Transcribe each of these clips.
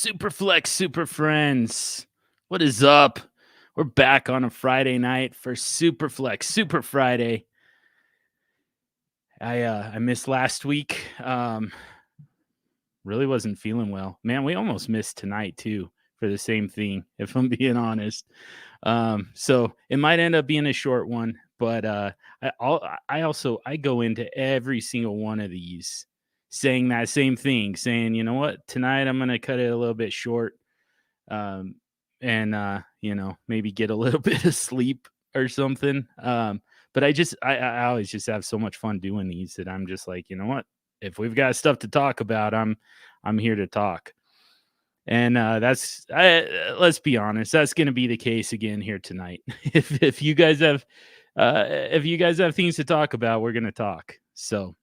SuperFlex Super Friends. What is up? We're back on a Friday night for SuperFlex Super Friday. I missed last week. Really wasn't feeling well. Man, we almost missed tonight too for the same thing, if I'm being honest. So it might end up being a short one, but I go into every single one of these saying that same thing, saying, you know what, tonight I'm gonna cut it a little bit short. And maybe get a little bit of sleep or something. But I always just have so much fun doing these that I'm just like, you know what? If we've got stuff to talk about, I'm here to talk. And let's be honest, that's going to be the case again here tonight. if you guys have things to talk about, we're going to talk. So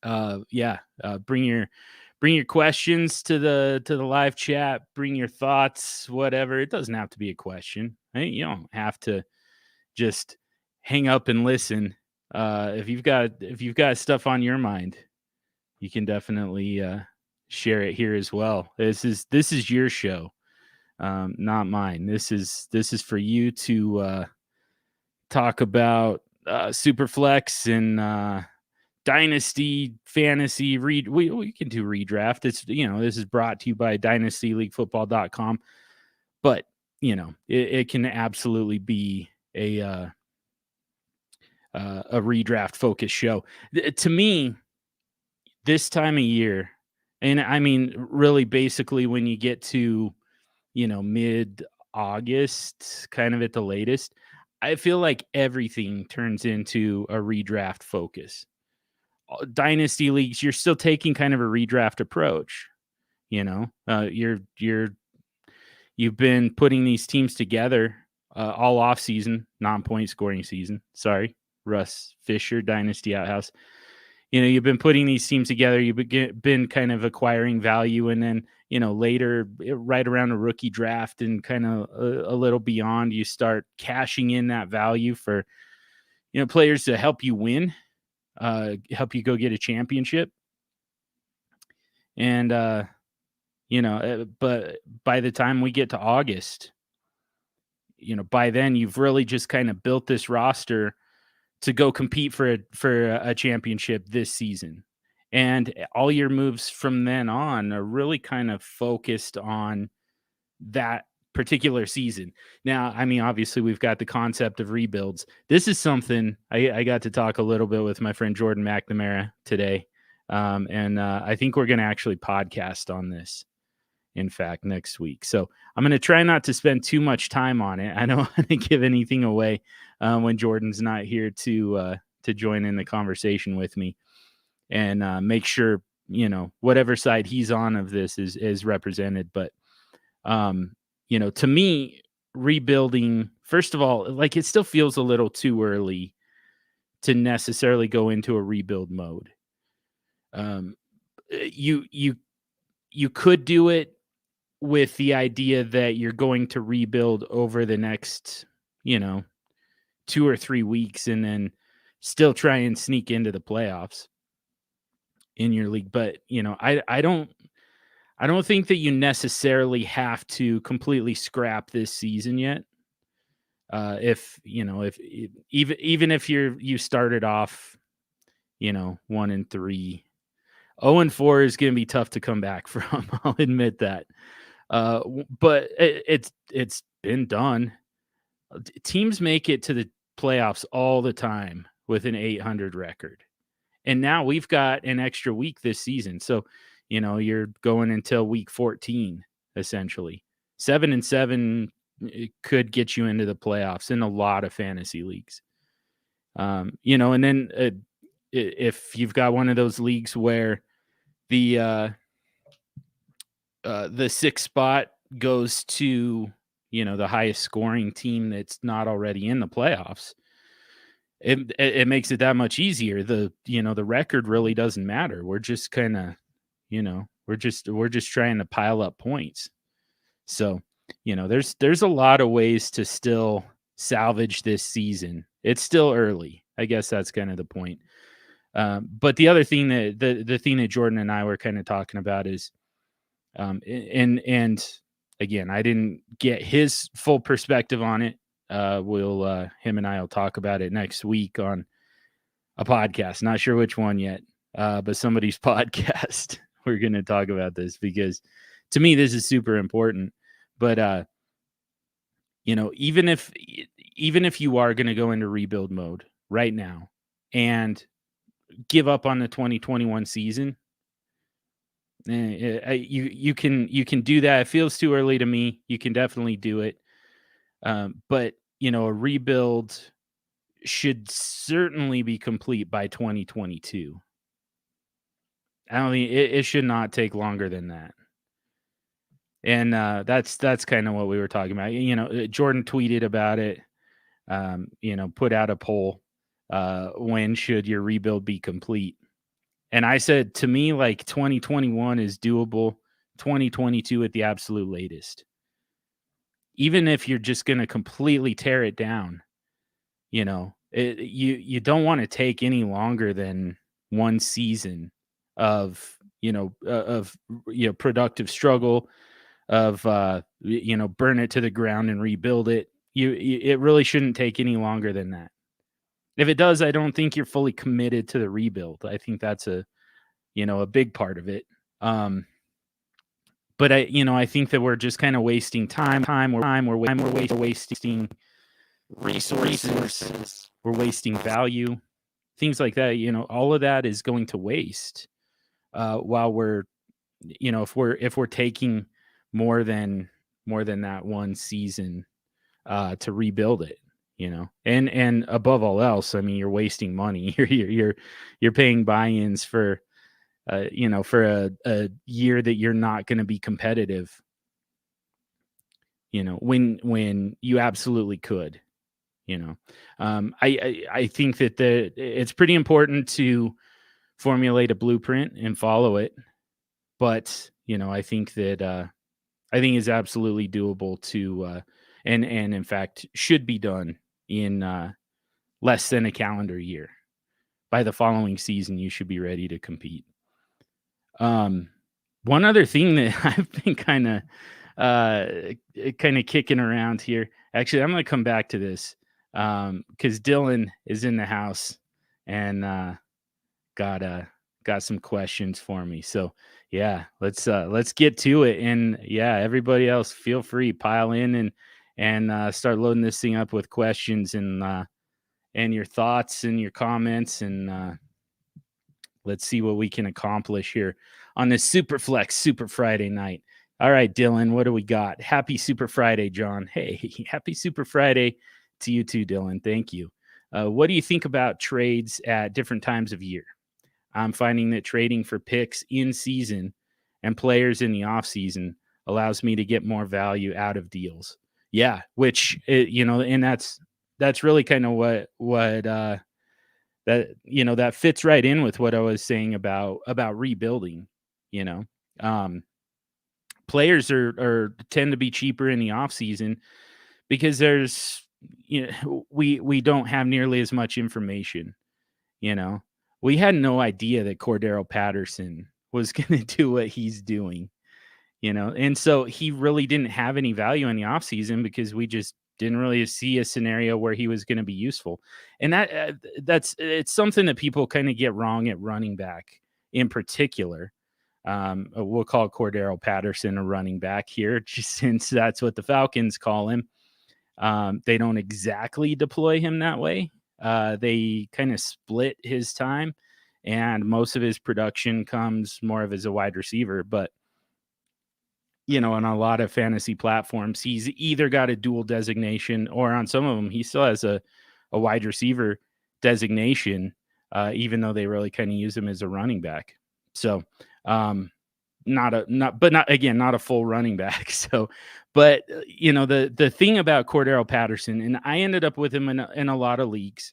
bring your questions to the live chat, bring your thoughts, whatever. It doesn't have to be a question. Right? You don't have to just hang up and listen. If you've got stuff on your mind, you can definitely share it here as well. This is your show, not mine. This is for you to talk about Superflex and Dynasty, fantasy, we can do redraft. It's, this is brought to you by dynastyleaguefootball.com. But, it can absolutely be a redraft focused show. To me, this time of year, and I mean, really basically when you get to, mid-August, kind of at the latest, I feel like everything turns into a redraft focus. Dynasty leagues, you're still taking kind of a redraft approach. You've been putting these teams together all off season, non-point scoring season. Sorry, Russ Fisher, Dynasty Outhouse. You've been putting these teams together. You've been kind of acquiring value, and then later, right around a rookie draft and kind of a little beyond, you start cashing in that value for players to help you win. Help you go get a championship. And, but by the time we get to August, by then you've really just kind of built this roster to go compete for a championship this season. And all your moves from then on are really kind of focused on that particular season. Now, I mean, obviously we've got the concept of rebuilds. This is something I got to talk a little bit with my friend Jordan McNamara today. And I think we're going to actually podcast on this, in fact, next week. So I'm going to try not to spend too much time on it. I don't want to give anything away when Jordan's not here to join in the conversation with me, and make sure, whatever side he's on of this is represented. But, to me, rebuilding, first of all, like, it still feels a little too early to necessarily go into a rebuild mode. You could do it with the idea that you're going to rebuild over the next, 2 or 3 weeks, and then still try and sneak into the playoffs in your league. But, I don't think that you necessarily have to completely scrap this season yet. If even if you started off, 1-3, 0-4 is going to be tough to come back from. I'll admit that. But it's been done. Teams make it to the playoffs all the time with an 800 record. And now we've got an extra week this season. So, you're going until week 14, essentially. 7-7 could get you into the playoffs in a lot of fantasy leagues. And then if you've got one of those leagues where the 6th spot goes to, the highest scoring team that's not already in the playoffs, it makes it that much easier. The record really doesn't matter. We're just kind of, we're just trying to pile up points. So, there's a lot of ways to still salvage this season. It's still early. I guess that's kind of the point. But the other thing the thing that Jordan and I were kind of talking about is, And again, I didn't get his full perspective on it. Him and I will talk about it next week on a podcast. Not sure which one yet, but somebody's podcast. We're going to talk about this because to me, this is super important. But, even if you are going to go into rebuild mode right now and give up on the 2021 season, you can do that. It feels too early to me. You can definitely do it. But a rebuild should certainly be complete by 2022. I don't think it should not take longer than that. And that's kind of what we were talking about. Jordan tweeted about it. Put out a poll. When should your rebuild be complete? And I said, to me, like 2021 is doable. 2022 at the absolute latest. Even if you're just going to completely tear it down, you don't want to take any longer than one season of productive struggle, of burn it to the ground and rebuild it. It really shouldn't take any longer than that. If it does, I don't think you're fully committed to the rebuild. I think that's a big part of it. But I think that we're just kind of wasting time. We're wasting resources. We're wasting value, things like that. All of that is going to waste while we're, if we're taking more than that one season to rebuild it, and above all else, I mean, you're wasting money. You're paying buy-ins for for a year that you're not going to be competitive, when you absolutely could. I think that it's pretty important to formulate a blueprint and follow it, but I think that it's absolutely doable to and in fact should be done in less than a calendar year. By the following season, you should be ready to compete. One other thing that I've been kind of kicking around here. Actually, I'm going to come back to this because Dylan is in the house and got some questions for me. So yeah, let's get to it. And yeah, everybody else, feel free, pile in and start loading this thing up with questions and your thoughts and your comments, and let's see what we can accomplish here on this SuperFlex Super Friday night. All right, Dylan, what do we got? Happy Super Friday, John. Hey, happy Super Friday to you too, Dylan. Thank you. What do you think about trades at different times of year? I'm finding that trading for picks in season and players in the off season allows me to get more value out of deals. Yeah, which and that's really kind of what that fits right in with what I was saying about rebuilding. Players tend to be cheaper in the off season because there's we don't have nearly as much information. We had no idea that Cordarrelle Patterson was going to do what he's doing, and so he really didn't have any value in the offseason because we just didn't really see a scenario where he was going to be useful. And it's something that people kind of get wrong at running back in particular. We'll call Cordarrelle Patterson a running back here, just since that's what the Falcons call him. They don't exactly deploy him that way. They kind of split his time, and most of his production comes more of as a wide receiver. But, on a lot of fantasy platforms, he's either got a dual designation, or on some of them, he still has a wide receiver designation, even though they really kind of use him as a running back. So, not a full running back. So, but the thing about Cordarrelle Patterson, and I ended up with him in a lot of leagues,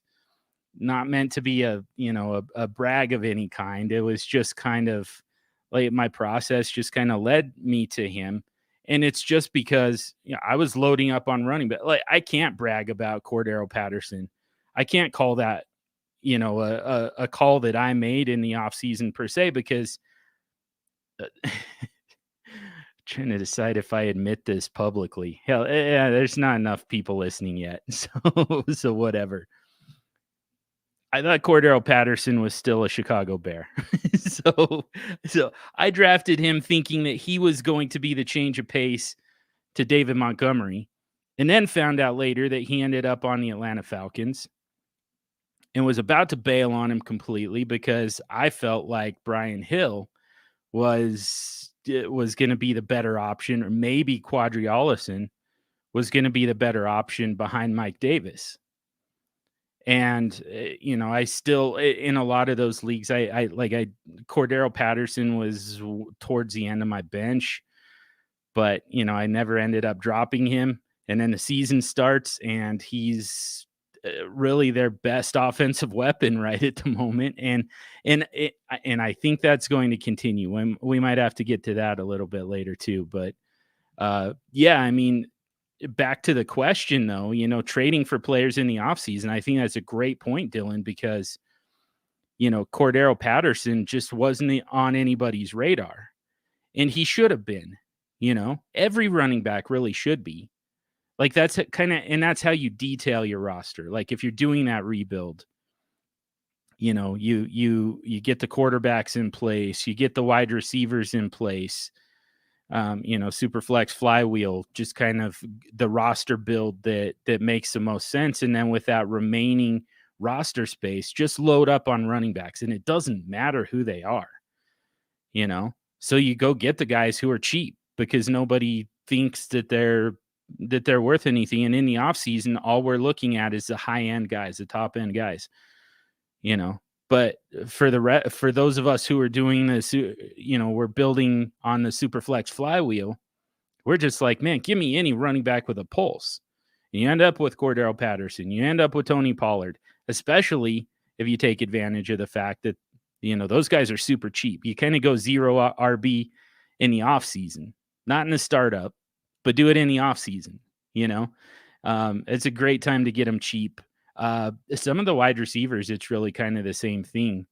not meant to be a brag of any kind. It was just kind of like my process just kind of led me to him. And it's just because I was loading up on running back. Like, I can't brag about Cordarrelle Patterson. I can't call that, a call that I made in the offseason per se, because Trying to decide if I admit this publicly. Hell, yeah, there's not enough people listening yet. So whatever. I thought Cordarrelle Patterson was still a Chicago Bear. so so I drafted him thinking that he was going to be the change of pace to David Montgomery, and then found out later that he ended up on the Atlanta Falcons and was about to bail on him completely because I felt like Brian Hill was going to be the better option, or maybe Quadriolison was going to be the better option behind Mike Davis. And, I still, in a lot of those leagues, Cordarrelle Patterson was towards the end of my bench, but, I never ended up dropping him. And then the season starts and he's really their best offensive weapon right at the moment. And I think that's going to continue. We might have to get to that a little bit later too. But yeah, I mean, back to the question though, trading for players in the offseason, I think that's a great point, Dylan, because, Cordarrelle Patterson just wasn't on anybody's radar, and he should have been. Every running back really should be. Like that's and that's how you detail your roster. Like if you're doing that rebuild, you get the quarterbacks in place, you get the wide receivers in place, SuperFlex flywheel, just kind of the roster build that makes the most sense. And then with that remaining roster space, just load up on running backs, and it doesn't matter who they are, so you go get the guys who are cheap because nobody thinks that they're worth anything. And in the offseason, all we're looking at is the high end guys, the top end guys, but for those of us who are doing this, we're building on the SuperFlex flywheel. We're just like, man, give me any running back with a pulse. And you end up with Cordarrelle Patterson. You end up with Tony Pollard, especially if you take advantage of the fact that, those guys are super cheap. You kind of go zero RB in the offseason, not in the startup, but do it in the offseason. It's a great time to get them cheap. Some of the wide receivers, it's really kind of the same thing.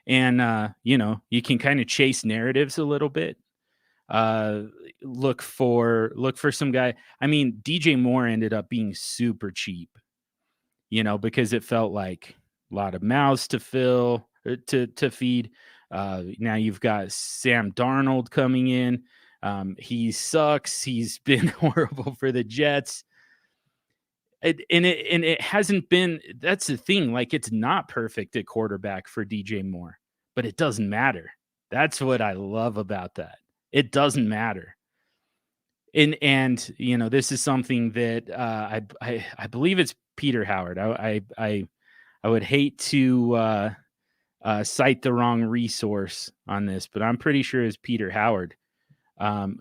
And, you can kind of chase narratives a little bit. Look for some guy. I mean, DJ Moore ended up being super cheap, because it felt like a lot of mouths to fill, to feed. Now you've got Sam Darnold coming in. He sucks. He's been horrible for the Jets. It hasn't been, that's the thing. Like, it's not perfect at quarterback for DJ Moore, but it doesn't matter. That's what I love about that. It doesn't matter. And this is something that I believe it's Peter Howard. I would hate to cite the wrong resource on this, but I'm pretty sure it's Peter Howard,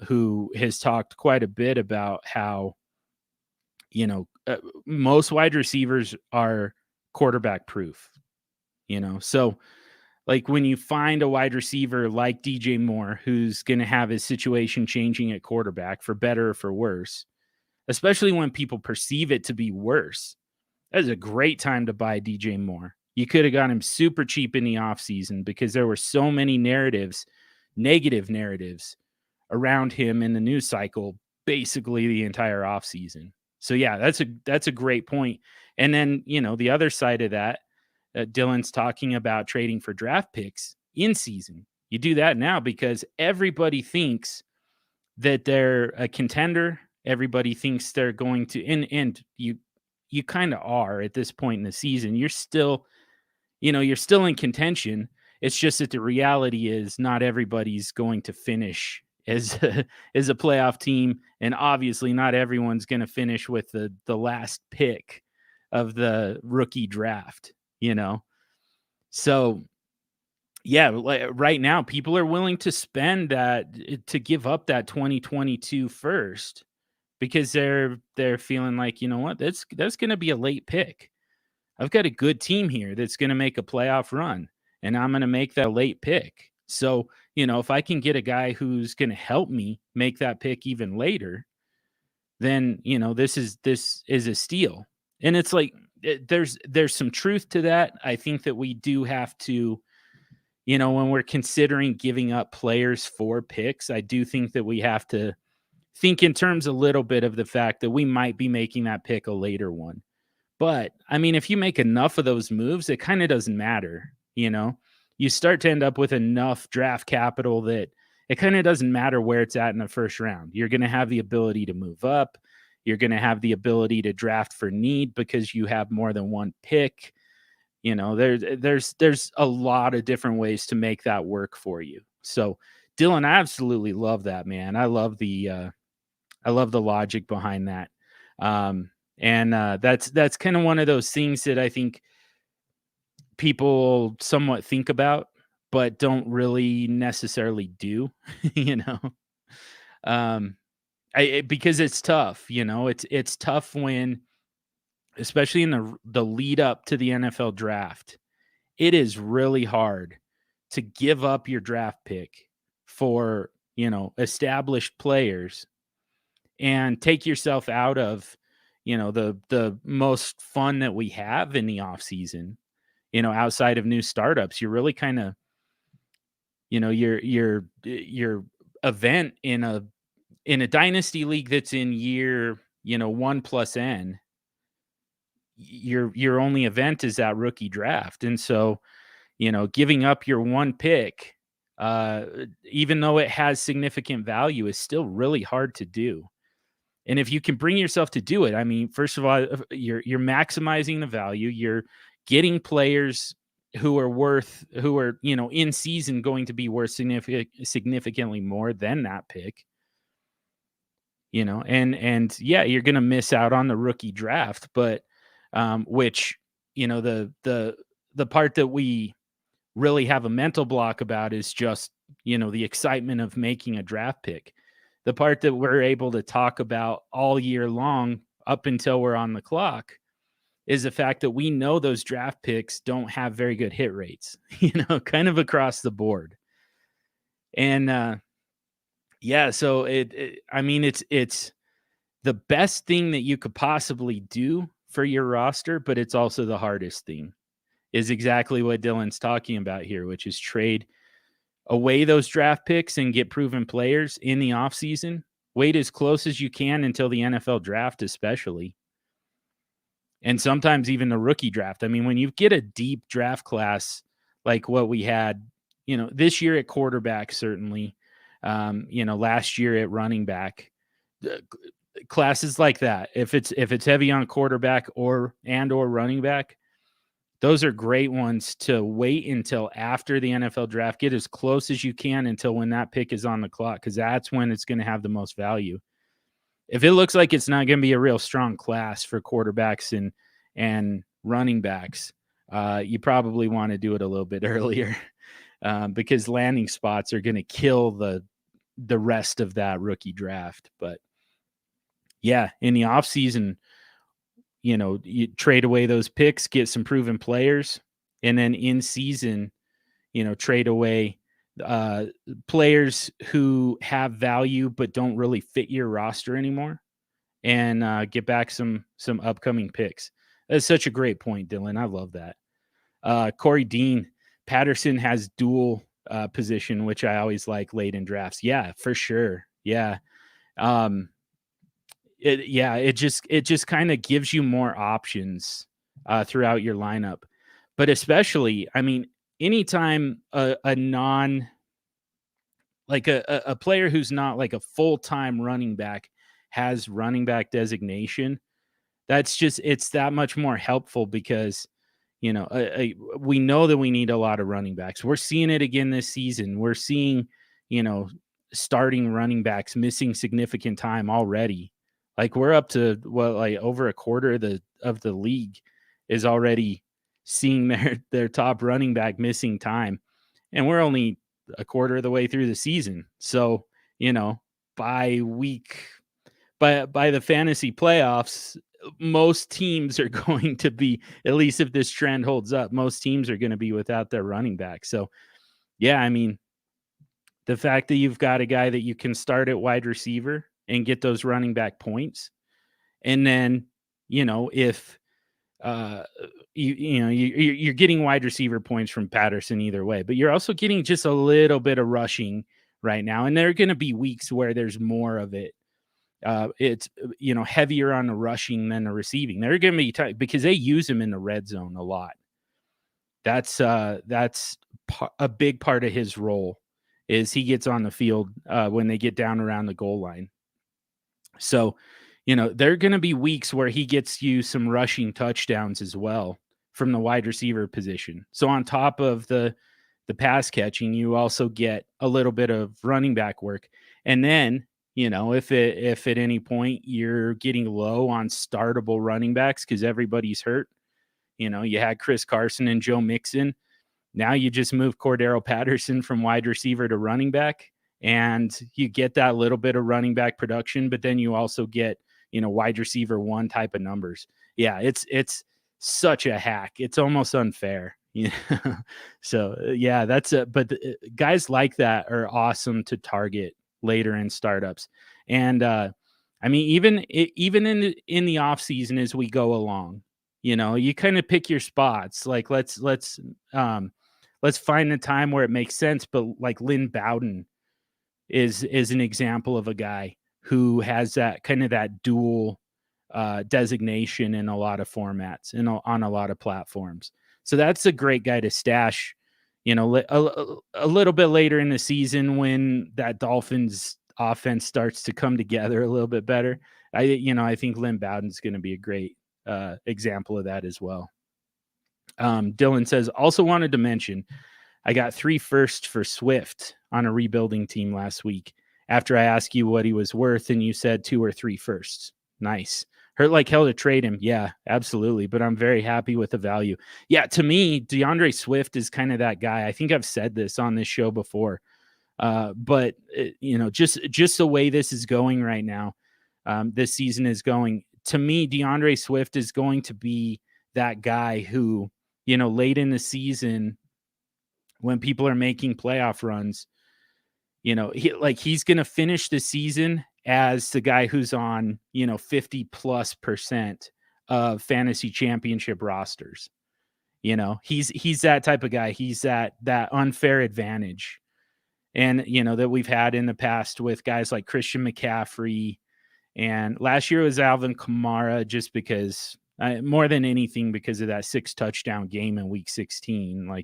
who has talked quite a bit about how, most wide receivers are quarterback proof, so like when you find a wide receiver like DJ Moore, who's going to have his situation changing at quarterback for better or for worse, especially when people perceive it to be worse, that is a great time to buy DJ Moore. You could have got him super cheap in the offseason because there were so many negative narratives around him in the news cycle, basically the entire offseason. So yeah, that's a great point. And then, the other side of that, Dylan's talking about trading for draft picks in season. You do that now because everybody thinks that they're a contender. Everybody thinks they're going to, and you kind of are at this point in the season. You're still in contention. It's just that the reality is not everybody's going to finish as a playoff team. And obviously not everyone's going to finish with the last pick of the rookie draft, So yeah, right now people are willing to spend that, to give up that 2022 first, because they're feeling like, what, that's going to be a late pick. I've got a good team here that's going to make a playoff run, and I'm going to make that late pick. So, if I can get a guy who's going to help me make that pick even later, then, this is a steal. And it's like, there's some truth to that. I think that we do have to, when we're considering giving up players for picks, I do think that we have to think in terms a little bit of the fact that we might be making that pick a later one. But I mean, if you make enough of those moves, it kind of doesn't matter. You start to end up with enough draft capital that it kind of doesn't matter where it's at in the first round. You're going to have the ability to move up. You're going to have the ability to draft for need because you have more than one pick. There's a lot of different ways to make that work for you. So, Dylan, I absolutely love that, man. I love the logic behind that. And that's kind of one of those things that I think people somewhat think about, but don't really necessarily do, because it's tough, it's tough when, especially in the lead up to the NFL draft, it is really hard to give up your draft pick for, established players and take yourself out of, the most fun that we have in the off season, outside of new startups. You're really kind of, your event in a dynasty league that's in year, 1 plus N, your only event is that rookie draft. And so, giving up your one pick, even though it has significant value, is still really hard to do. And if you can bring yourself to do it, I mean, first of all, you're maximizing the value. You're getting players who are, in season going to be worth significantly more than that pick. And yeah, you're going to miss out on the rookie draft, but which, the part that we really have a mental block about is just, the excitement of making a draft pick. The part that we're able to talk about all year long up until we're on the clock is the fact that we know those draft picks don't have very good hit rates, kind of across the board. And yeah, so it's the best thing that you could possibly do for your roster, but it's also the hardest thing, is exactly what Dylan's talking about here, which is trade away those draft picks and get proven players in the offseason. Wait as close as you can until the NFL draft, especially. And sometimes even the rookie draft. I mean, when you get a deep draft class like what we had, this year at quarterback, certainly, last year at running back, classes like that, if it's heavy on quarterback or running back, those are great ones to wait until after the NFL draft. Get as close as you can until when that pick is on the clock, because that's when it's going to have the most value. If it looks like it's not going to be a real strong class for quarterbacks and running backs, you probably want to do it a little bit earlier, because landing spots are going to kill the rest of that rookie draft. But yeah, in the offseason, you trade away those picks, get some proven players, and then in season, trade away players who have value but don't really fit your roster anymore, and get back some upcoming picks. That's such a great point, Dylan. I love that. Corey Dean, Patterson has dual position, which I always like late in drafts. Yeah, for sure. Yeah. It just kind of gives you more options throughout your lineup. But especially, I mean, anytime a player who's not like a full-time running back has running back designation, it's that much more helpful, because we know that we need a lot of running backs. We're seeing it again this season. We're seeing, starting running backs missing significant time already. Like, we're up to over a quarter of the league is already seeing their top running back missing time, and we're only a quarter of the way through the season. So, by the fantasy playoffs, most teams are going to be, at least if this trend holds up, most teams are going to be without their running back. So, yeah, I mean, the fact that you've got a guy that you can start at wide receiver and get those running back points, and then, if uh, you're getting wide receiver points from Patterson either way, but you're also getting just a little bit of rushing right now. And there are going to be weeks where there's more of it. It's, heavier on the rushing than the receiving. They're going to be tight because they use him in the red zone a lot. That's a big part of his role is he gets on the field when they get down around the goal line. So, there are going to be weeks where he gets you some rushing touchdowns as well from the wide receiver position. So on top of the pass catching, you also get a little bit of running back work. And then, if at any point you're getting low on startable running backs because everybody's hurt, you had Chris Carson and Joe Mixon. Now you just move Cordarrelle Patterson from wide receiver to running back, and you get that little bit of running back production, but then you also get, wide receiver one type of numbers. Yeah, it's such a hack. It's almost unfair. So yeah, but guys like that are awesome to target later in startups. And I mean, even in the off season as we go along, you kind of pick your spots. Like let's find the time where it makes sense. But like Lynn Bowden is an example of a guy who has that kind of that dual designation in a lot of formats and on a lot of platforms. So that's a great guy to stash, a little bit later in the season when that Dolphins offense starts to come together a little bit better. I think Lynn Bowden's going to be a great example of that as well. Dylan says, also wanted to mention, I got 3 firsts for Swift on a rebuilding team last week after I asked you what he was worth and you said 2 or 3 firsts. Nice. Hurt like hell to trade him. Yeah, absolutely. But I'm very happy with the value. Yeah, to me, DeAndre Swift is kind of that guy. I think I've said this on this show before. But just the way this is going right now, this season is going, to me, DeAndre Swift is going to be that guy who, late in the season, when people are making playoff runs, he's going to finish the season as the guy who's on, 50+% of fantasy championship rosters. He's that type of guy. He's that unfair advantage. And, that we've had in the past with guys like Christian McCaffrey. And last year was Alvin Kamara, just because more than anything, because of that 6 touchdown game in week 16,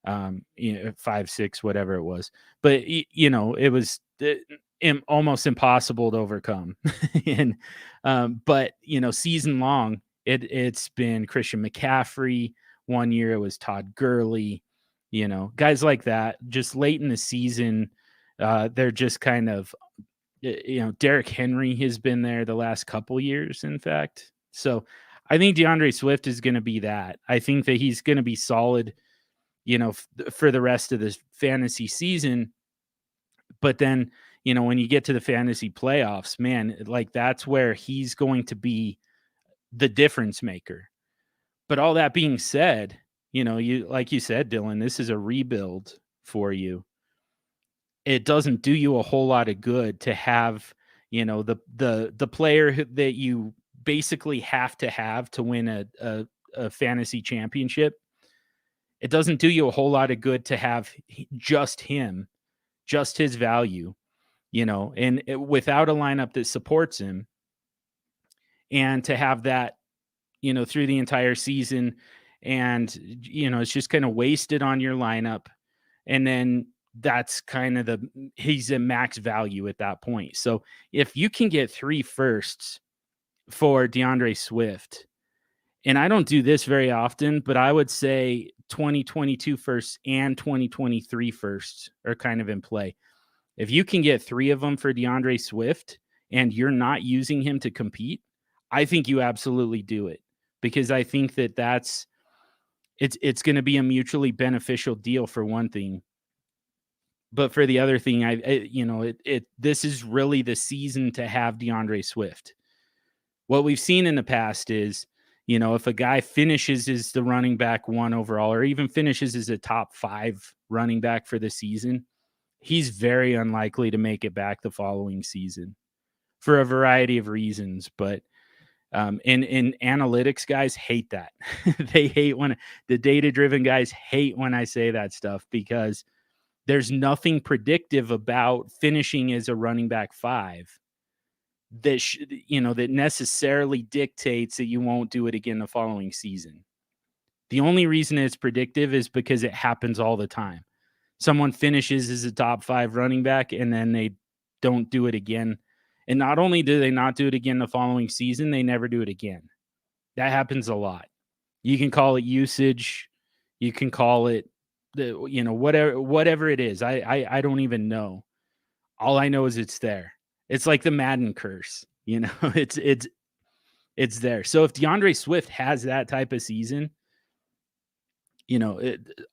5-6, whatever it was. But, it was almost impossible to overcome. And, but, season long, it's been Christian McCaffrey. One year it was Todd Gurley, guys like that. Just late in the season, they're just kind of, Derrick Henry has been there the last couple years, in fact. So I think DeAndre Swift is going to be that. I think that he's going to be solid, for the rest of the fantasy season. But then, when you get to the fantasy playoffs, man, that's where he's going to be the difference maker. But all that being said, like you said, Dylan, this is a rebuild for you. It doesn't do you a whole lot of good to have, the player that you basically have to win a fantasy championship. It doesn't do you a whole lot of good to have just him, just his value, and without a lineup that supports him, and to have that, through the entire season. And, it's just kind of wasted on your lineup. And then that's kind of he's a max value at that point. So if you can get 3 firsts for DeAndre Swift, and I don't do this very often, but I would say 2022 firsts and 2023 firsts are kind of in play. If you can get 3 of them for DeAndre Swift and you're not using him to compete, I think you absolutely do it, because I think that it's going to be a mutually beneficial deal for one thing. But for the other thing, this is really the season to have DeAndre Swift. What we've seen in the past is, if a guy finishes as the running back 1 overall, or even finishes as a top 5 running back for the season, he's very unlikely to make it back the following season for a variety of reasons. But And analytics guys hate that. They hate when the data-driven guys hate when I say that stuff, because there's nothing predictive about finishing as a running back 5 that that necessarily dictates that you won't do it again the following season. The only reason it's predictive is because it happens all the time. Someone finishes as a top 5 running back and then they don't do it again. And not only do they not do it again the following season, they never do it again. That happens a lot. You can call it usage. You can call it whatever it is. I don't even know. All I know is it's there. It's like the Madden curse, it's there. So if DeAndre Swift has that type of season,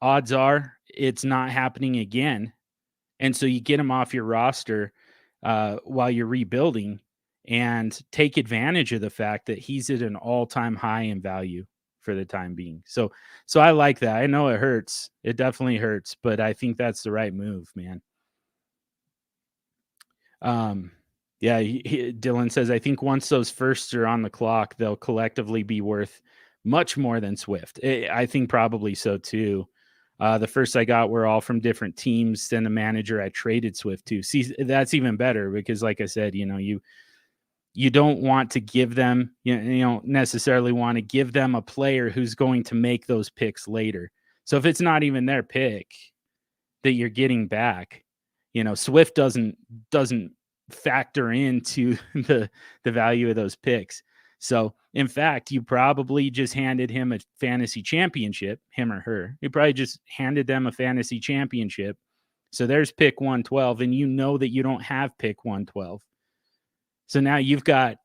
odds are it's not happening again. And so you get him off your roster while you're rebuilding, and take advantage of the fact that he's at an all-time high in value for the time being. So I like that. I know it hurts. It definitely hurts, but I think that's the right move, man. Yeah, Dylan says, I think once those firsts are on the clock, they'll collectively be worth much more than Swift. I think probably so too. The first I got were all from different teams than the manager I traded Swift to. See, that's even better, because like I said, you don't want to give them, you don't necessarily want to give them a player who's going to make those picks later. So if it's not even their pick that you're getting back, Swift doesn't factor into the value of those picks. So in fact, you probably just handed him a fantasy championship, him or her. You probably just handed them a fantasy championship. So there's pick 112, and you know that you don't have pick 112. So now you've got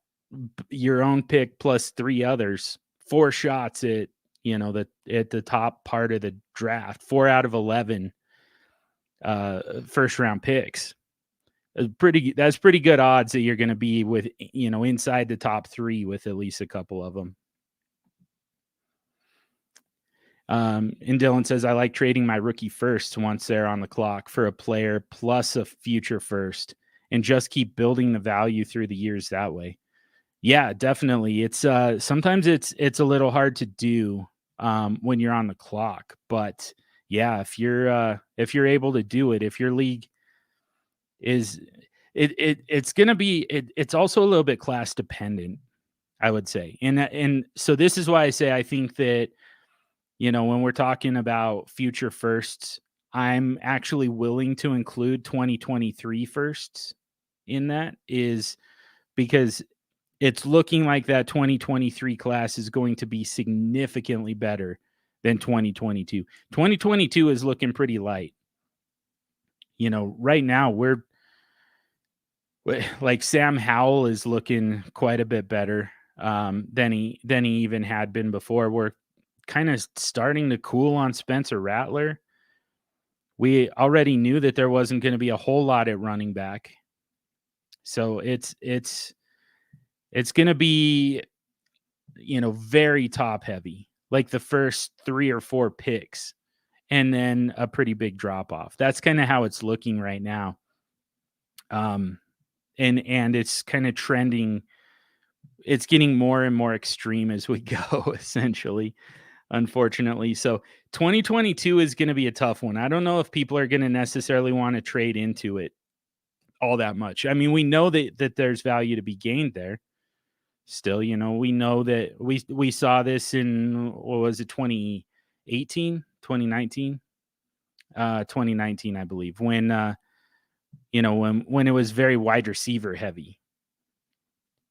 your own pick plus 3 others, 4 shots at, at the top part of the draft, 4 out of 11 first round picks. That's pretty good odds that you're going to be with, inside the top 3 with at least a couple of them. And Dylan says, I like trading my rookie first once they're on the clock for a player plus a future first, and just keep building the value through the years that way. Yeah, definitely. It's sometimes it's a little hard to do when you're on the clock, but yeah, if you're able to do it, if your league is it's going to be it's also a little bit class dependent, I would say. And so this is why I say I think that when we're talking about future firsts, I'm actually willing to include 2023 firsts in that, is because it's looking like that 2023 class is going to be significantly better than 2022. 2022 is looking pretty light. Right now we're like Sam Howell is looking quite a bit better than he even had been before. We're kind of starting to cool on Spencer Rattler. We already knew that there wasn't going to be a whole lot at running back. So it's going to be, very top heavy, like the first 3 or 4 picks, and then a pretty big drop off. That's kind of how it's looking right now. And it's kind of trending. It's getting more and more extreme as we go, essentially, unfortunately. So 2022 is going to be a tough one. I don't know if people are going to necessarily want to trade into it all that much. I mean, we know that there's value to be gained there. Still, we know that we saw this in, what was it, 2018, 2019? 2019, I believe, when when it was very wide receiver heavy.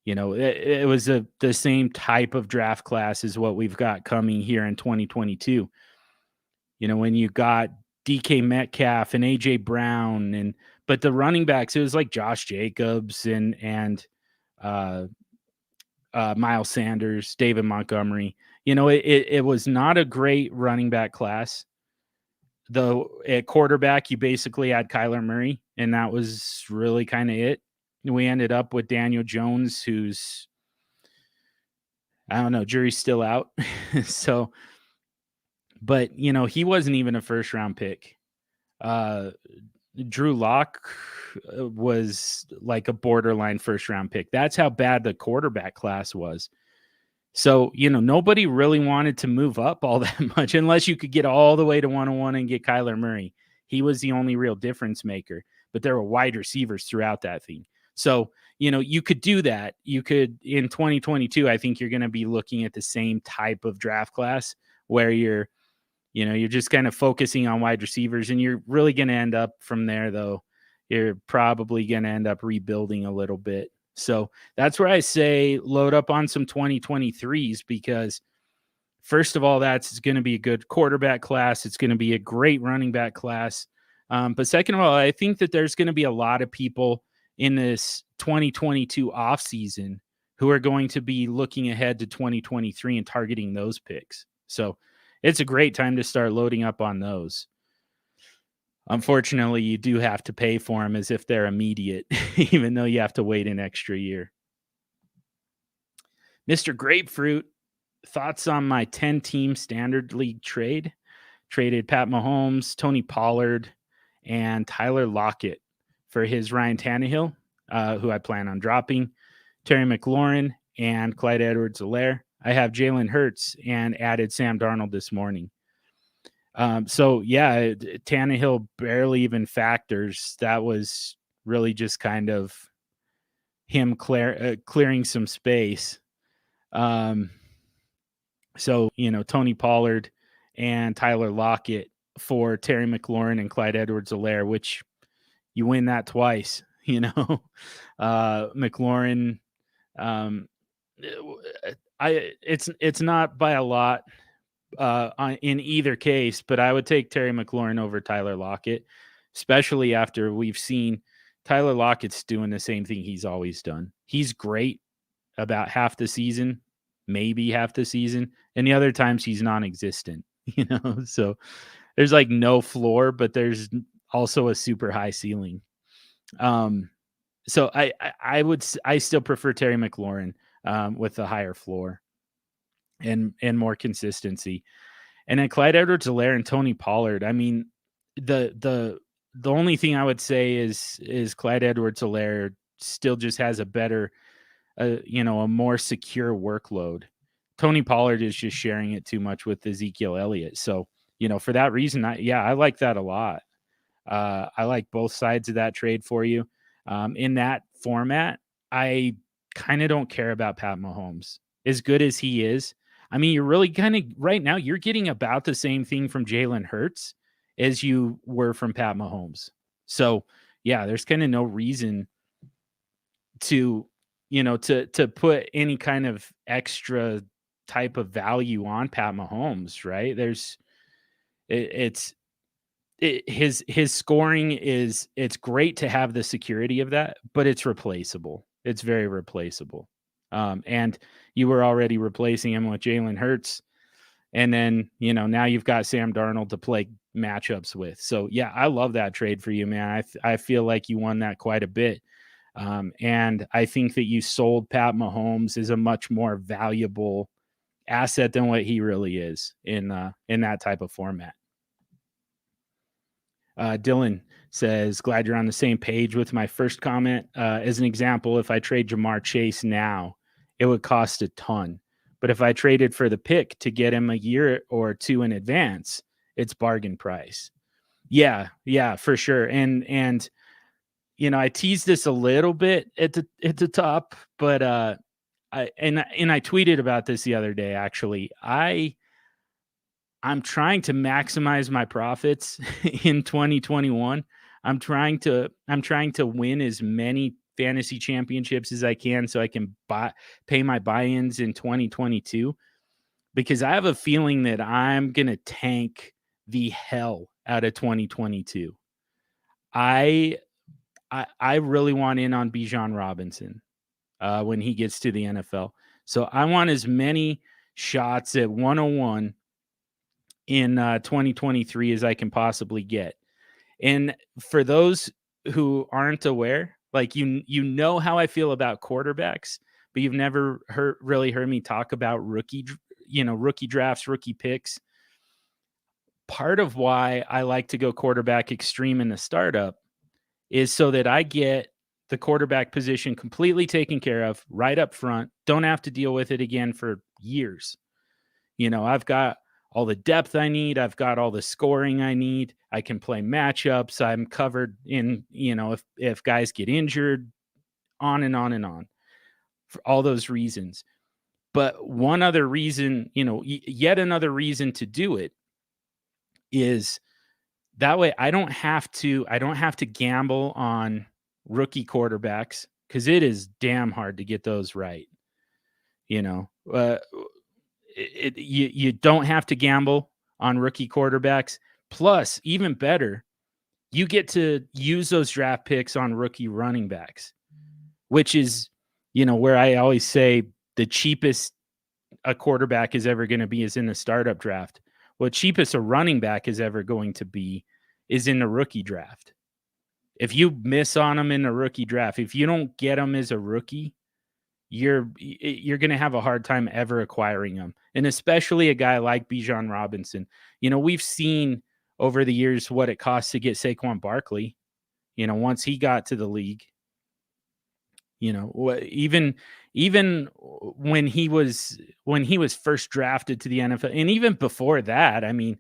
It was the same type of draft class as what we've got coming here in 2022. When you got DK Metcalf and AJ Brown, but the running backs, it was like Josh Jacobs and Miles Sanders, David Montgomery. It was not a great running back class. Though at quarterback, you basically had Kyler Murray, and that was really kind of it. We ended up with Daniel Jones, who's, I don't know, jury's still out. So, but he wasn't even a first round pick. Drew Lock was like a borderline first round pick. That's how bad the quarterback class was. So, nobody really wanted to move up all that much unless you could get all the way to 101 and get Kyler Murray. He was the only real difference maker, but there were wide receivers throughout that thing. So, you could do that. You could, in 2022, I think you're going to be looking at the same type of draft class where you're just kind of focusing on wide receivers, and you're really going to end up from there, though. You're probably going to end up rebuilding a little bit. So that's where I say load up on some 2023s, because first of all, that's going to be a good quarterback class. It's going to be a great running back class. But second of all, I think that there's going to be a lot of people in this 2022 offseason who are going to be looking ahead to 2023 and targeting those picks. So it's a great time to start loading up on those. Unfortunately, you do have to pay for them as if they're immediate, even though you have to wait an extra year. Mr. Grapefruit, thoughts on my 10-team standard league trade? Traded Pat Mahomes, Tony Pollard, and Tyler Lockett for his Ryan Tannehill, who I plan on dropping, Terry McLaurin, and Clyde Edwards-Helaire. I have Jalen Hurts and added Sam Darnold this morning. So yeah, Tannehill barely even factors. That was really just kind of him clearing some space. So, Tony Pollard and Tyler Lockett for Terry McLaurin and Clyde Edwards-Helaire, which you win that twice, McLaurin, it's not by a lot in either case, but I would take Terry McLaurin over Tyler Lockett, especially after we've seen Tyler Lockett's doing the same thing he's always done. He's great about half the season, maybe half the season, and the other times he's non-existent, so there's like no floor, but there's also a super high ceiling. So I still prefer Terry McLaurin with a higher floor and more consistency. And then Clyde Edwards-Helaire and Tony Pollard. I mean, the only thing I would say is Clyde Edwards-Helaire still just has a better, a more secure workload. Tony Pollard is just sharing it too much with Ezekiel Elliott. So, for that reason, I like that a lot. I like both sides of that trade for you. In that format, I kind of don't care about Pat Mahomes. As good as he is, I mean, you're really kind of right now, you're getting about the same thing from Jalen Hurts as you were from Pat Mahomes. So, yeah, there's kind of no reason to put any kind of extra type of value on Pat Mahomes, right? His scoring it's great to have the security of that, but it's replaceable. It's very replaceable. And you were already replacing him with Jalen Hurts. And then, now you've got Sam Darnold to play matchups with. So, yeah, I love that trade for you, man. I feel like you won that quite a bit. And I think that you sold Pat Mahomes as a much more valuable asset than what he really is in that type of format. Dylan says, glad you're on the same page with my first comment. As an example, if I trade Jamar Chase now, it would cost a ton. But if I traded for the pick to get him a year or two in advance, it's bargain price. Yeah, for sure. And I teased this a little bit at the top, but I tweeted about this the other day. Actually, I'm trying to maximize my profits in 2021. I'm trying to win as many fantasy championships as I can so I can pay my buy-ins in 2022, because I have a feeling that I'm going to tank the hell out of 2022. I really want in on Bijan Robinson when he gets to the NFL. So I want as many shots at 101 in 2023 as I can possibly get. And for those who aren't aware, like you know how I feel about quarterbacks, but you've never really heard me talk about rookie drafts, rookie picks. Part of why I like to go quarterback extreme in the startup is so that I get the quarterback position completely taken care of right up front. Don't have to deal with it again for years. I've got all the depth I need. I've got all the scoring I need. I can play matchups. I'm covered in, if guys get injured, on and on and on, for all those reasons. But one other reason, yet another reason to do it is that way I don't have to gamble on rookie quarterbacks, because it is damn hard to get those right. You don't have to gamble on rookie quarterbacks. Plus, even better, you get to use those draft picks on rookie running backs, which is, where I always say the cheapest a quarterback is ever going to be is in the startup draft. What cheapest a running back is ever going to be is in the rookie draft. If you miss on them in the rookie draft, if you don't get them as a rookie, you're going to have a hard time ever acquiring them. And especially a guy like Bijan Robinson. We've seen over the years what it costs to get Saquon Barkley. Once he got to the league, even when he was first drafted to the NFL, and even before that, I mean,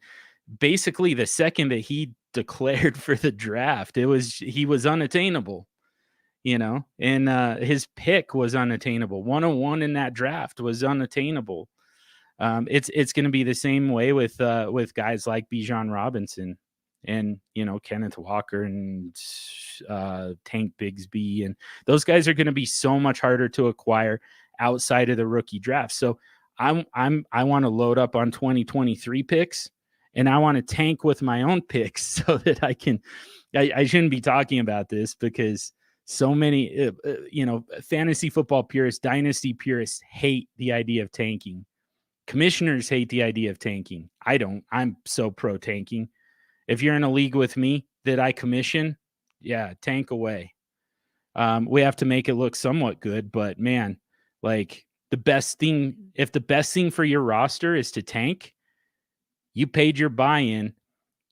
basically the second that he declared for the draft, he was unattainable, and his pick was unattainable. 101 in that draft was unattainable. It's going to be the same way with guys like Bijan Robinson and, Kenneth Walker and Tank Bigsby, and those guys are going to be so much harder to acquire outside of the rookie draft. So I want to load up on 2023 picks, and I want to tank with my own picks so that I shouldn't be talking about this, because so many, fantasy football purists, dynasty purists hate the idea of tanking. Commissioners hate the idea of tanking. I don't. I'm so pro tanking. If you're in a league with me that I commission, yeah, tank away. We have to make it look somewhat good, but man, like if the best thing for your roster is to tank, you paid your buy-in,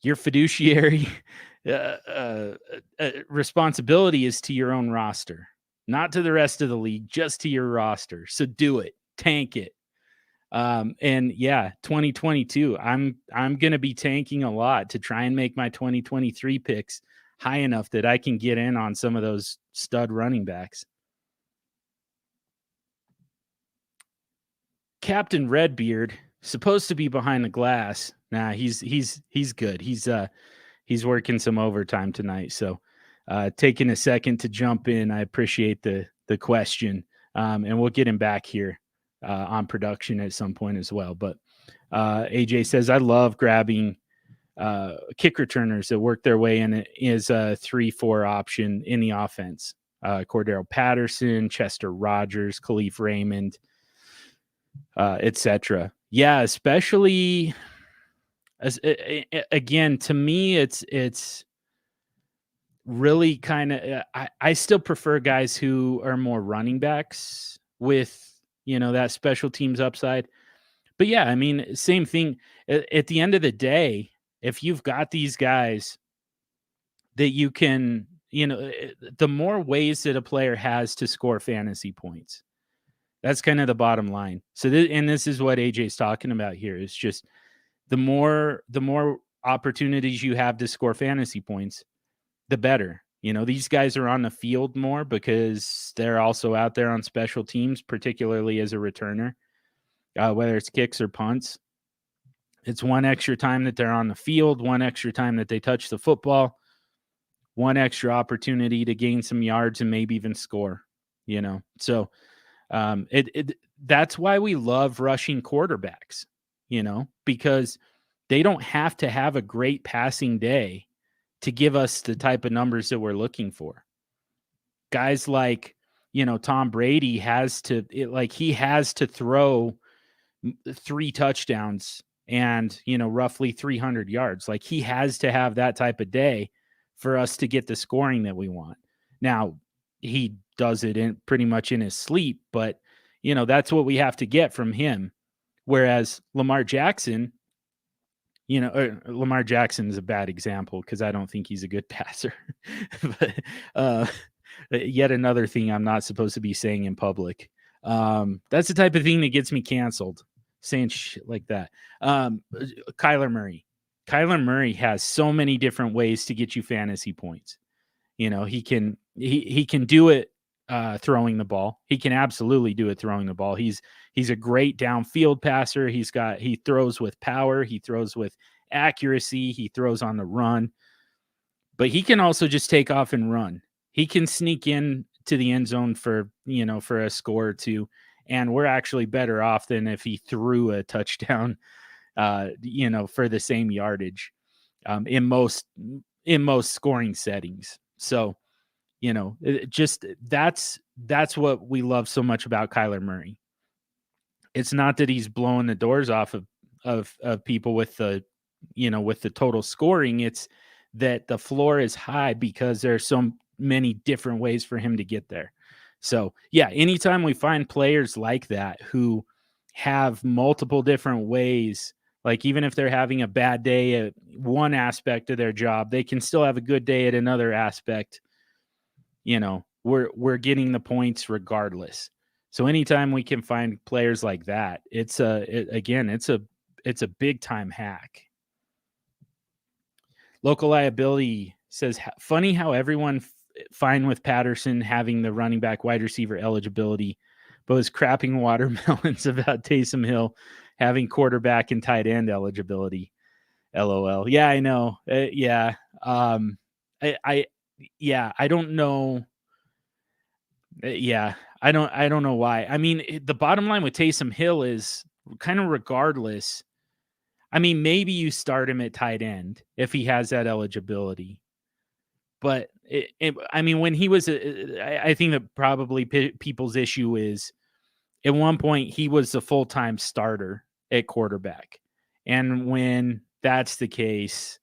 your fiduciary responsibility is to your own roster, not to the rest of the league, just to your roster. So do it, tank it. And yeah, 2022, I'm going to be tanking a lot to try and make my 2023 picks high enough that I can get in on some of those stud running backs. Captain Redbeard, supposed to be behind the glass. Nah, he's good. He's working some overtime tonight. So, taking a second to jump in. I appreciate the question. And we'll get him back here on production at some point as well. But AJ says, I love grabbing kick returners that work their way in as a 3-4 option in the offense. Cordarrelle Patterson, Chester Rogers, Khalif Raymond, etc. Yeah, especially again, to me, it's really kind of, I still prefer guys who are more running backs with, that special teams upside. But yeah, I mean, same thing. At the end of the day, if you've got these guys that you can, the more ways that a player has to score fantasy points, that's kind of the bottom line. So, this is what AJ's talking about here. It's just the more opportunities you have to score fantasy points, the better. These guys are on the field more because they're also out there on special teams, particularly as a returner, whether it's kicks or punts. It's one extra time that they're on the field, one extra time that they touch the football, one extra opportunity to gain some yards and maybe even score, So that's why we love rushing quarterbacks, because they don't have to have a great passing day to give us the type of numbers that we're looking for. Guys like, Tom Brady has to throw 3 touchdowns and, roughly 300 yards. Like, he has to have that type of day for us to get the scoring that we want. Now, he does it pretty much in his sleep, but, that's what we have to get from him. Whereas Lamar Jackson, Lamar Jackson is a bad example because I don't think he's a good passer. But yet another thing I'm not supposed to be saying in public. That's the type of thing that gets me canceled, saying shit like that. Kyler Murray. Kyler Murray has so many different ways to get you fantasy points. You know, he can do it throwing the ball. He can absolutely do it throwing the ball. He's a great downfield passer. He throws with power, he throws with accuracy, he throws on the run. But he can also just take off and run. He can sneak in to the end zone for a score or two, and we're actually better off than if he threw a touchdown for the same yardage in most scoring settings. So, that's what we love so much about Kyler Murray. It's not that he's blowing the doors off of people with the total scoring. It's that the floor is high because there's so many different ways for him to get there. So, yeah, anytime we find players like that who have multiple different ways, like even if they're having a bad day at one aspect of their job, they can still have a good day at another aspect. We're getting the points regardless. So anytime we can find players like that, it's a big time hack. Local Liability says, funny how everyone fine with Patterson having the running back wide receiver eligibility, but was crapping watermelons about Taysom Hill having quarterback and tight end eligibility. LOL. Yeah, I know. Yeah. I don't know. Yeah, I don't know why. I mean, the bottom line with Taysom Hill is kind of regardless. I mean, maybe you start him at tight end if he has that eligibility. But I mean, when he was, I think that probably people's issue is at one point he was the full-time starter at quarterback. And when that's the case,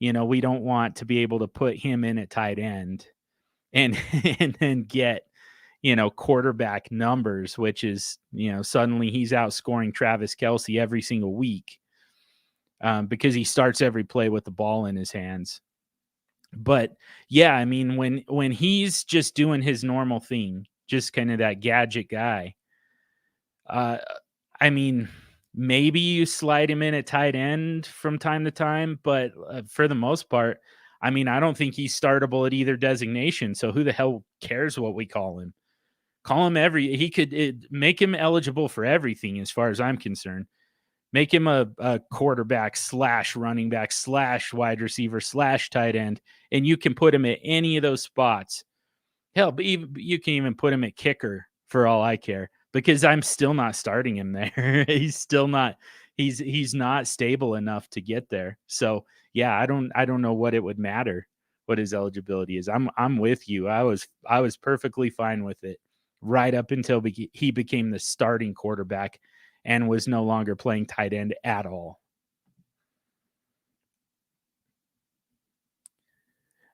we don't want to be able to put him in at tight end and and then get quarterback numbers, which is, suddenly he's outscoring Travis Kelce every single week because he starts every play with the ball in his hands. But yeah, I mean, when he's just doing his normal thing, just kind of that gadget guy, I mean, maybe you slide him in at tight end from time to time, but for the most part, I mean, I don't think he's startable at either designation. So who the hell cares what we call him? Call him he could make him eligible for everything as far as I'm concerned. Make him a quarterback / running back / wide receiver / tight end, and you can put him at any of those spots. Hell, but you can even put him at kicker for all I care, because I'm still not starting him there. He's still not. He's not stable enough to get there. So yeah, I don't know what it would matter what his eligibility is. I'm with you. I was perfectly fine with it right up until he became the starting quarterback and was no longer playing tight end at all.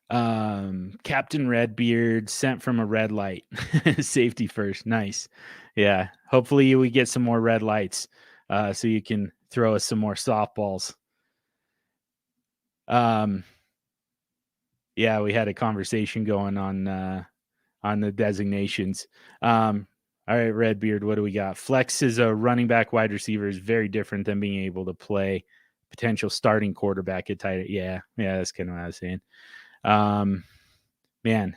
Captain Redbeard sent from a red light. Safety first. Nice. Yeah. Hopefully we get some more red lights so you can throw us some more softballs. Yeah, we had a conversation going on the designations. All right, Redbeard, what do we got? Flex is a running back wide receiver is very different than being able to play potential starting quarterback at tight end. Yeah, that's kind of what I was saying. Man,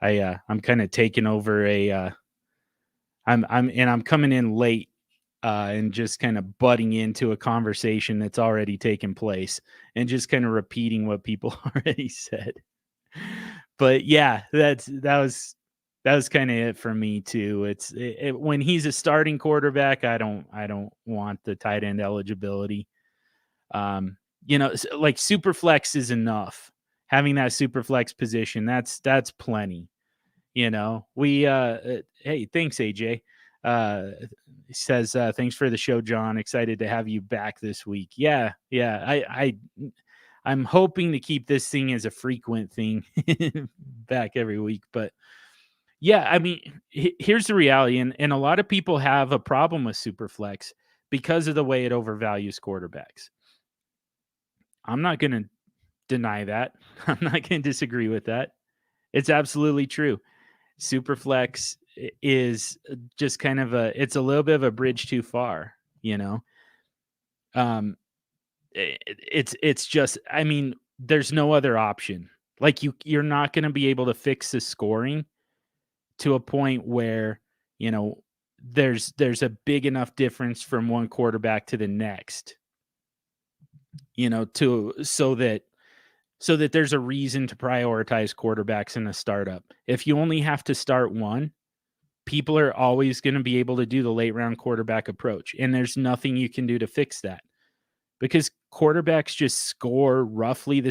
I'm kind of taking over I'm coming in late and just kind of butting into a conversation that's already taken place and just kind of repeating what people already said. But yeah, that was kind of it for me too. It's when he's a starting quarterback, I don't want the tight end eligibility. Like SuperFlex is enough. Having that SuperFlex position, that's plenty. We hey, thanks AJ. Says thanks for the show, John. Excited to have you back this week. Yeah. I'm hoping to keep this thing as a frequent thing back every week, but yeah, I mean, here's the reality, and a lot of people have a problem with SuperFlex because of the way it overvalues quarterbacks. I'm not going to deny that. I'm not going to disagree with that. It's absolutely true. SuperFlex is just kind of it's a little bit of a bridge too far, it's just, I mean, there's no other option. Like you're not going to be able to fix the scoring to a point where, there's a big enough difference from one quarterback to the next, so that there's a reason to prioritize quarterbacks in a startup. If you only have to start one, people are always going to be able to do the late round quarterback approach. And there's nothing you can do to fix that because quarterbacks just score roughly the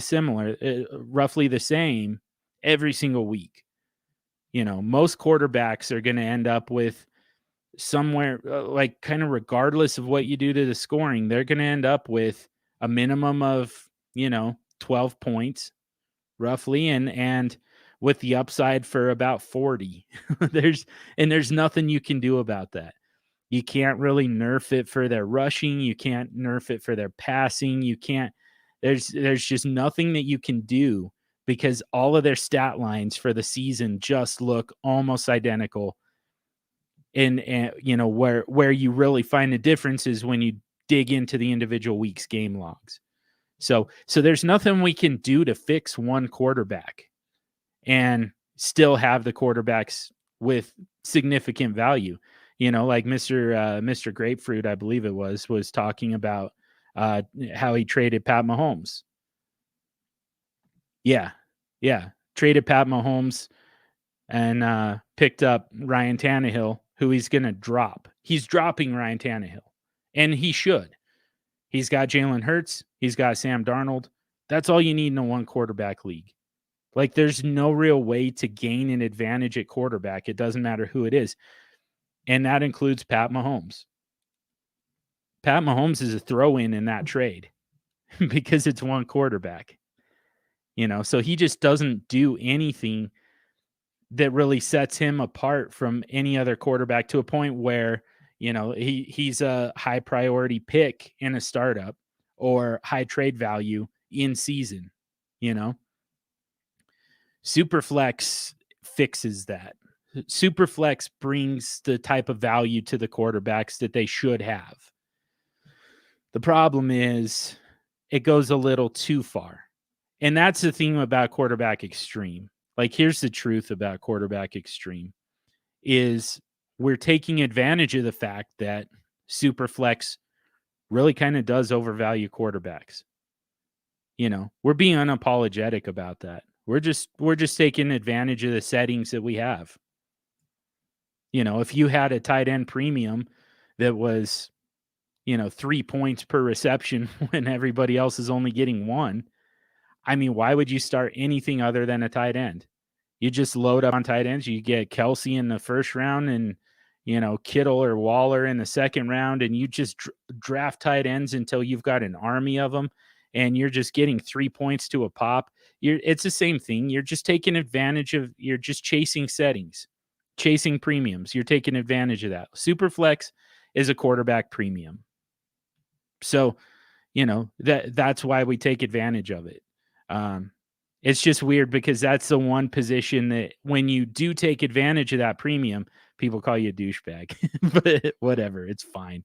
same every single week. Most quarterbacks are going to end up with somewhere like kind of regardless of what you do to the scoring, they're going to end up with a minimum of, 12 points roughly. And with the upside for about 40, there's nothing you can do about that. You can't really nerf it for their rushing. You can't nerf it for their passing. You can't, there's just nothing that you can do because all of their stat lines for the season just look almost identical. And where you really find the difference is when you dig into the individual week's game logs. So there's nothing we can do to fix one quarterback and still have the quarterbacks with significant value. Like Mr. Grapefruit, I believe it was talking about how he traded Pat Mahomes. Yeah. Traded Pat Mahomes and picked up Ryan Tannehill, who he's going to drop. He's dropping Ryan Tannehill, and he should. He's got Jalen Hurts. He's got Sam Darnold. That's all you need in a one quarterback league. Like there's no real way to gain an advantage at quarterback. It doesn't matter who it is. And that includes Pat Mahomes. Pat Mahomes is a throw-in in that trade because it's one quarterback. So he just doesn't do anything that really sets him apart from any other quarterback to a point where, he's a high priority pick in a startup or high trade value in season. SuperFlex fixes that. SuperFlex brings the type of value to the quarterbacks that they should have. The problem is it goes a little too far. And that's the thing about quarterback extreme. Like, here's the truth about quarterback extreme is we're taking advantage of the fact that SuperFlex really kind of does overvalue quarterbacks. We're being unapologetic about that. We're just taking advantage of the settings that we have. If you had a tight end premium that was, 3 points per reception when everybody else is only getting 1, I mean, why would you start anything other than a tight end? You just load up on tight ends. You get Kelsey in the first round and, Kittle or Waller in the second round, and you just draft tight ends until you've got an army of them, and you're just getting 3 points to a pop. It's the same thing. You're just taking advantage of, you're just chasing settings, chasing premiums. You're taking advantage of that. SuperFlex is a quarterback premium. So, that's why we take advantage of it. It's just weird because that's the one position that when you do take advantage of that premium, people call you a douchebag, but whatever, it's fine.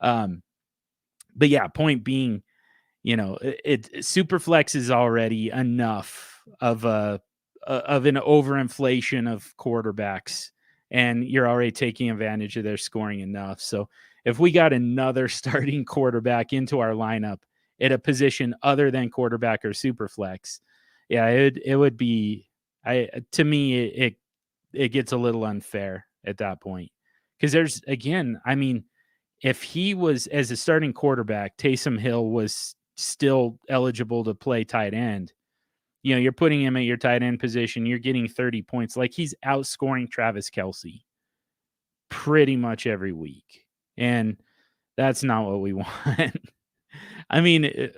But yeah, point being, SuperFlex is already enough of an overinflation of quarterbacks, and you're already taking advantage of their scoring enough. So if we got another starting quarterback into our lineup at a position other than quarterback or SuperFlex, yeah, it would be, to me, it gets a little unfair at that point. Because there's, again, I mean, if he was, as a starting quarterback, Taysom Hill was still eligible to play tight end, you're putting him at your tight end position, you're getting 30 points. Like, he's outscoring Travis Kelce pretty much every week. And that's not what we want. I mean,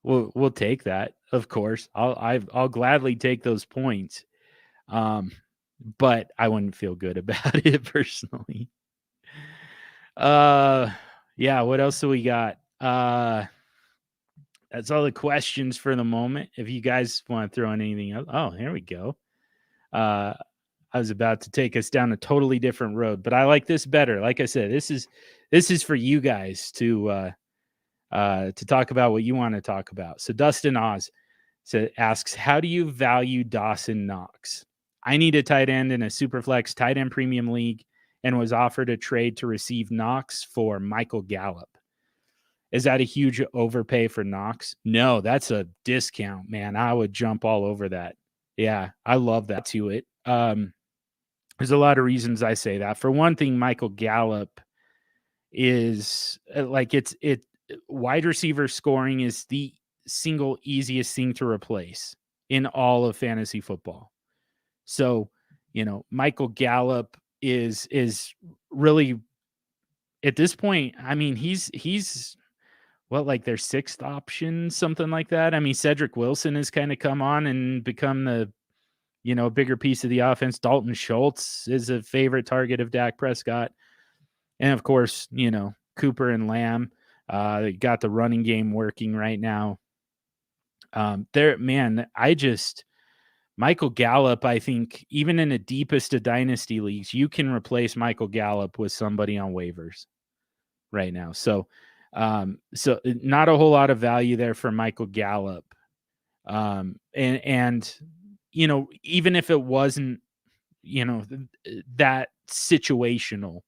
we'll take that, of course. I'll gladly take those points. But I wouldn't feel good about it personally. Yeah, what else do we got? That's all the questions for the moment. If you guys want to throw in anything else. Oh, here we go. I I was about to take us down a totally different road, but I like this better. Like I said, this is for you guys to talk about what you want to talk about. So Dustin Oz asks, how do you value Dawson Knox? I need a tight end in a SuperFlex tight end premium league and was offered a trade to receive Knox for Michael Gallup. Is that a huge overpay for Knox? No, that's a discount, man. I would jump all over that. Yeah, I love that to it. There's a lot of reasons I say that. For one thing, Michael Gallup is wide receiver scoring is the single easiest thing to replace in all of fantasy football. So, Michael Gallup is really at this point, I mean, he's their sixth option, something like that. I mean, Cedric Wilson has kind of come on and become the, a bigger piece of the offense. Dalton Schultz is a favorite target of Dak Prescott. And of course, Cooper and Lamb, got the running game working right now. Michael Gallup, I think even in the deepest of dynasty leagues, you can replace Michael Gallup with somebody on waivers right now. So not a whole lot of value there for Michael Gallup. And even if it wasn't, that situational,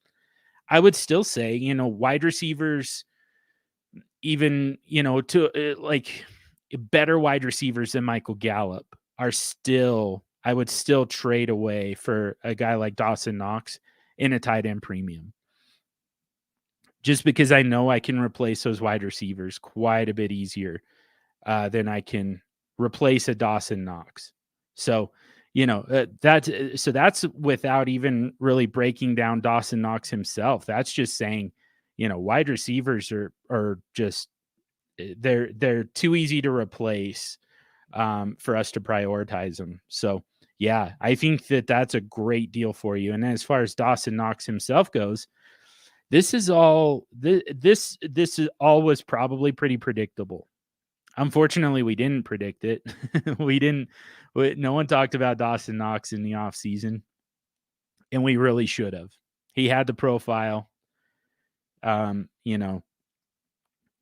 I would still say, wide receivers, even, better wide receivers than Michael Gallup I would still trade away for a guy like Dawson Knox in a tight end premium. Just because I know I can replace those wide receivers quite a bit easier than I can replace a Dawson Knox. So, that's without even really breaking down Dawson Knox himself. That's just saying, wide receivers are just they're too easy to replace for us to prioritize them. So, yeah, I think that's a great deal for you. And as far as Dawson Knox himself goes, this is all was probably pretty predictable. Unfortunately, we didn't predict it. No one talked about Dawson Knox in the offseason, and we really should have. He had the profile.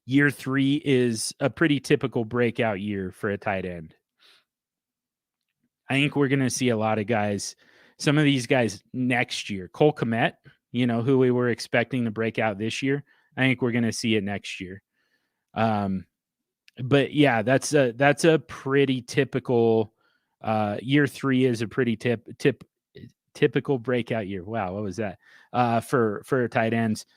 Year 3 is a pretty typical breakout year for a tight end. I think we're going to see a lot of guys, some of these guys next year. Cole Kmet, who we were expecting to break out this year. I think we're going to see it next year. But yeah, that's a pretty typical year 3 is a pretty typical breakout year. Wow, what was that? For tight ends.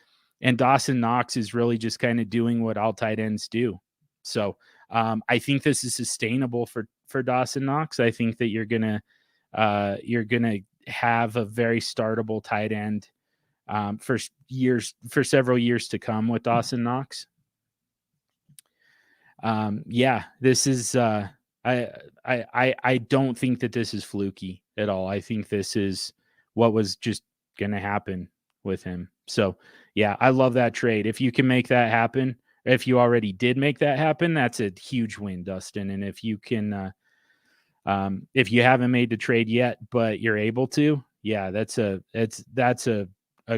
And Dawson Knox is really just kind of doing what all tight ends do. So I think this is sustainable for Dawson Knox. I think that you're gonna have a very startable tight end for several years to come with Dawson Knox. This is I don't think that this is fluky at all. I think this is what was just going to happen with him. So yeah, I love that trade. If you can make that happen, if you already did make that happen, that's a huge win, Dustin. And if you can, if you haven't made the trade yet, but you're able to, yeah, that's a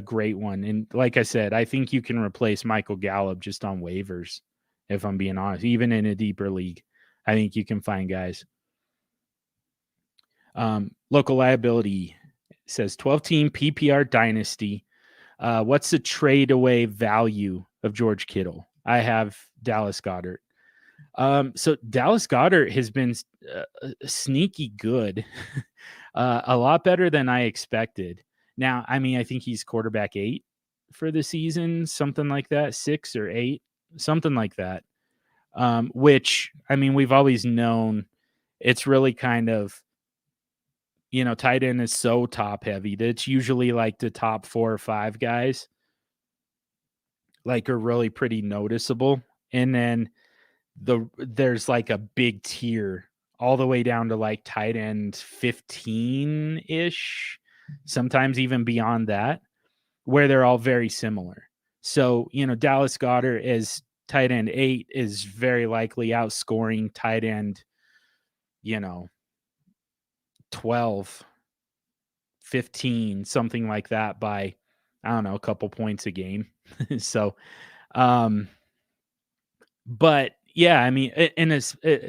great one. And like I said, I think you can replace Michael Gallup just on waivers. If I'm being honest, even in a deeper league, I think you can find guys. Local liability says 12-team PPR dynasty. What's the trade away value of George Kittle? I have Dallas Goedert. So Dallas Goedert has been sneaky good, a lot better than I expected. Now, I mean, I think he's quarterback 8 for the season, something like that, 6 or 8. Something like that, which, I mean, we've always known it's really kind of, tight end is so top heavy that it's usually like the top 4 or 5 guys are really pretty noticeable. And then there's like a big tier all the way down to like tight end 15-ish, sometimes even beyond that, where they're all very similar. So, Dallas Goedert is tight end 8 is very likely outscoring tight end, 12, 15, something like that by, I don't know, a couple points a game. So, um, but yeah, I mean,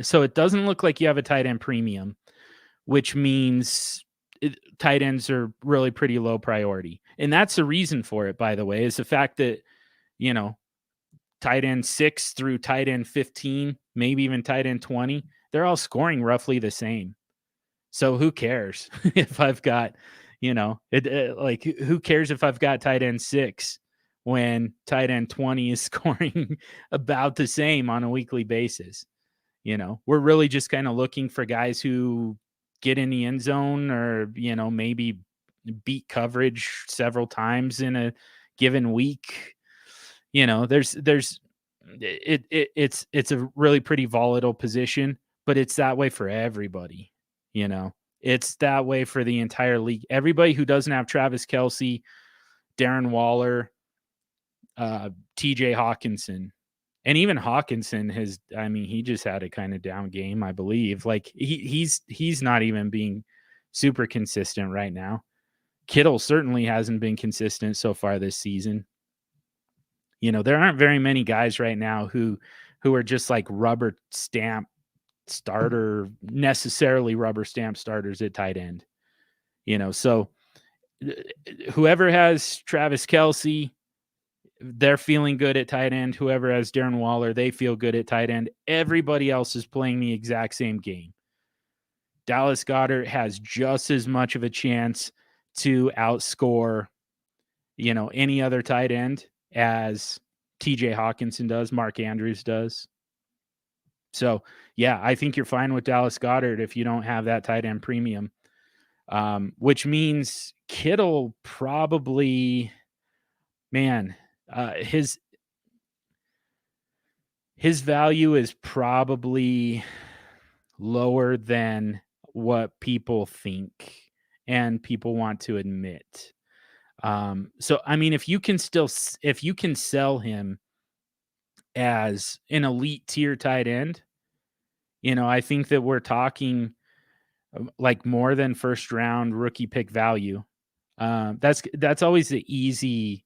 so it doesn't look like you have a tight end premium, which means tight ends are really pretty low priority. And that's the reason for it, by the way, is the fact that, you know, tight end 6 through tight end 15, maybe even tight end 20, they're all scoring roughly the same. So who cares if I've got, like who cares if I've got tight end 6 when tight end 20 is scoring about the same on a weekly basis? We're really just kind of looking for guys who get in the end zone or, maybe beat coverage several times in a given week. It's a really pretty volatile position, but it's that way for everybody. It's that way for the entire league. Everybody who doesn't have Travis Kelce, Darren Waller, TJ Hawkinson, and even Hawkinson he just had a kind of down game, I believe. Like he's not even being super consistent right now. Kittle certainly hasn't been consistent so far this season. There aren't very many guys right now who are just like necessarily rubber stamp starters at tight end. So whoever has Travis Kelce, they're feeling good at tight end. Whoever has Darren Waller, they feel good at tight end. Everybody else is playing the exact same game. Dallas Goedert has just as much of a chance to outscore, any other tight end as TJ Hawkinson does, Mark Andrews does. So, yeah, I think you're fine with Dallas Goedert if you don't have that tight end premium, which means Kittle probably, his value is probably lower than what people think and people want to admit. So, I mean, if you can sell him as an elite tier tight end, I think that we're talking like more than first round rookie pick value. That's always the easy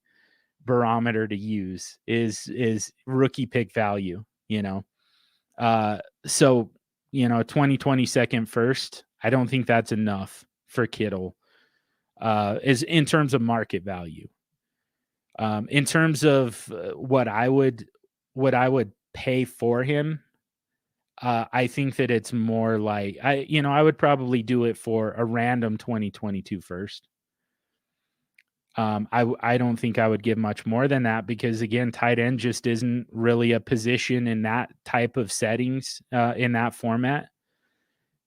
barometer to use is rookie pick value, so, 2020 second first, I don't think that's enough for Kittle, is in terms of market value. In terms of what I would pay for him, I think that it's more like I would probably do it for a random 2022 first. I don't think I would give much more than that because again, tight end just isn't really a position in that type of settings, in that format.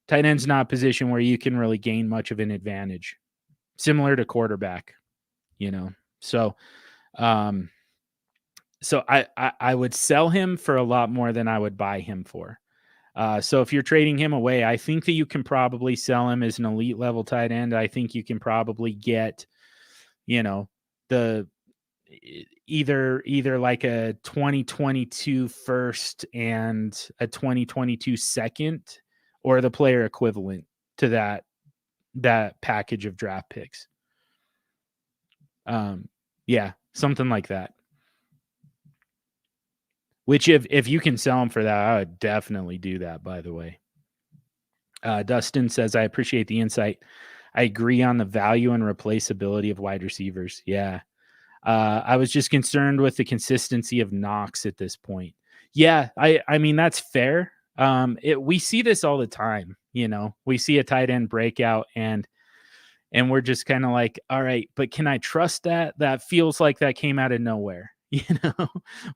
Tight end's not a position where you can really gain much of an advantage, similar to quarterback, So, so I would sell him for a lot more than I would buy him for. So if you're trading him away, I think that you can probably sell him as an elite level tight end. I think you can probably get, the either like a 2022 first and a 2022 second, or the player equivalent to that package of draft picks. Yeah, something like that. Which if you can sell them for that, I would definitely do that, by the way. Dustin says, I appreciate the insight. I agree on the value and replaceability of wide receivers. Yeah. I was just concerned with the consistency of Knox at this point. Yeah, I mean, that's fair. We see this all the time. We see a tight end breakout and we're just kind of like, all right, but can I trust that? That feels like that came out of nowhere.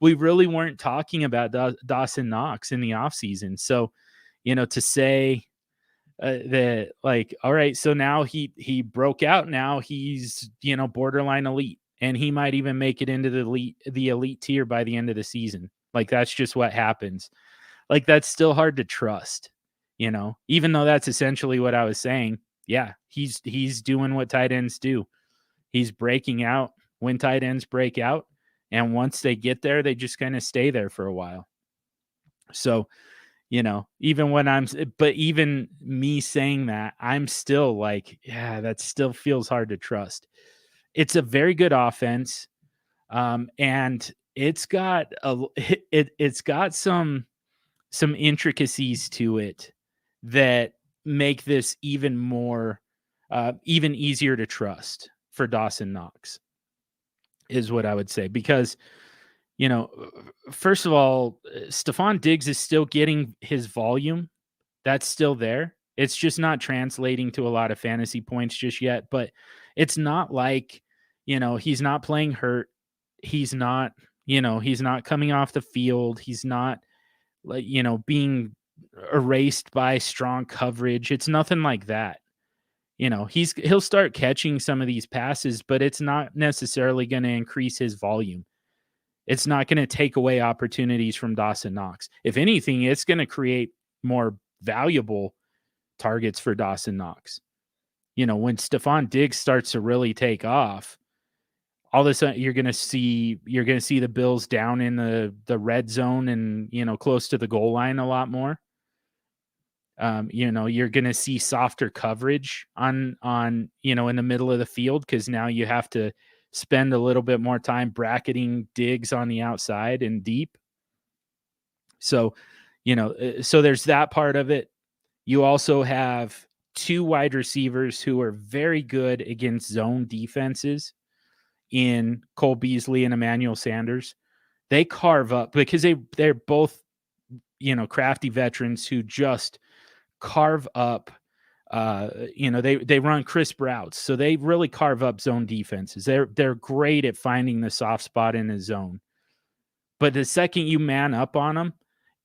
We really weren't talking about Dawson Knox in the offseason. So, to say that like, all right, so now he broke out. Now he's, borderline elite, and he might even make it into the elite tier by the end of the season. Like, that's just what happens. Like, that's still hard to trust, even though that's essentially what I was saying. Yeah, he's doing what tight ends do. He's breaking out when tight ends break out. And once they get there, they just kind of stay there for a while. So, even when but even me saying that, I'm still like, yeah, that still feels hard to trust. It's a very good offense. And it's got it's got some intricacies to it that make this even more even easier to trust for Dawson Knox, is what I would say. Because, first of all, Stephon Diggs is still getting his volume. That's still there. It's just not translating to a lot of fantasy points just yet, but it's not like, he's not playing hurt. He's not, he's not coming off the field. He's not, like, being erased by strong coverage. It's nothing like that. He'll start catching some of these passes, but it's not necessarily going to increase his volume. It's not going to take away opportunities from Dawson Knox. If anything, it's going to create more valuable targets for Dawson Knox. When Stephon Diggs starts to really take off, all of a sudden you're going to see the Bills down in the red zone and, close to the goal line a lot more. You're going to see softer coverage on in the middle of the field, because now you have to spend a little bit more time bracketing Diggs on the outside and deep. So, so there's that part of it. You also have two wide receivers who are very good against zone defenses in Cole Beasley and Emmanuel Sanders. They carve up because they're both, crafty veterans who just carve up. They run crisp routes, so they really carve up zone defenses. They're great at finding the soft spot in the zone. But the second you man up on them,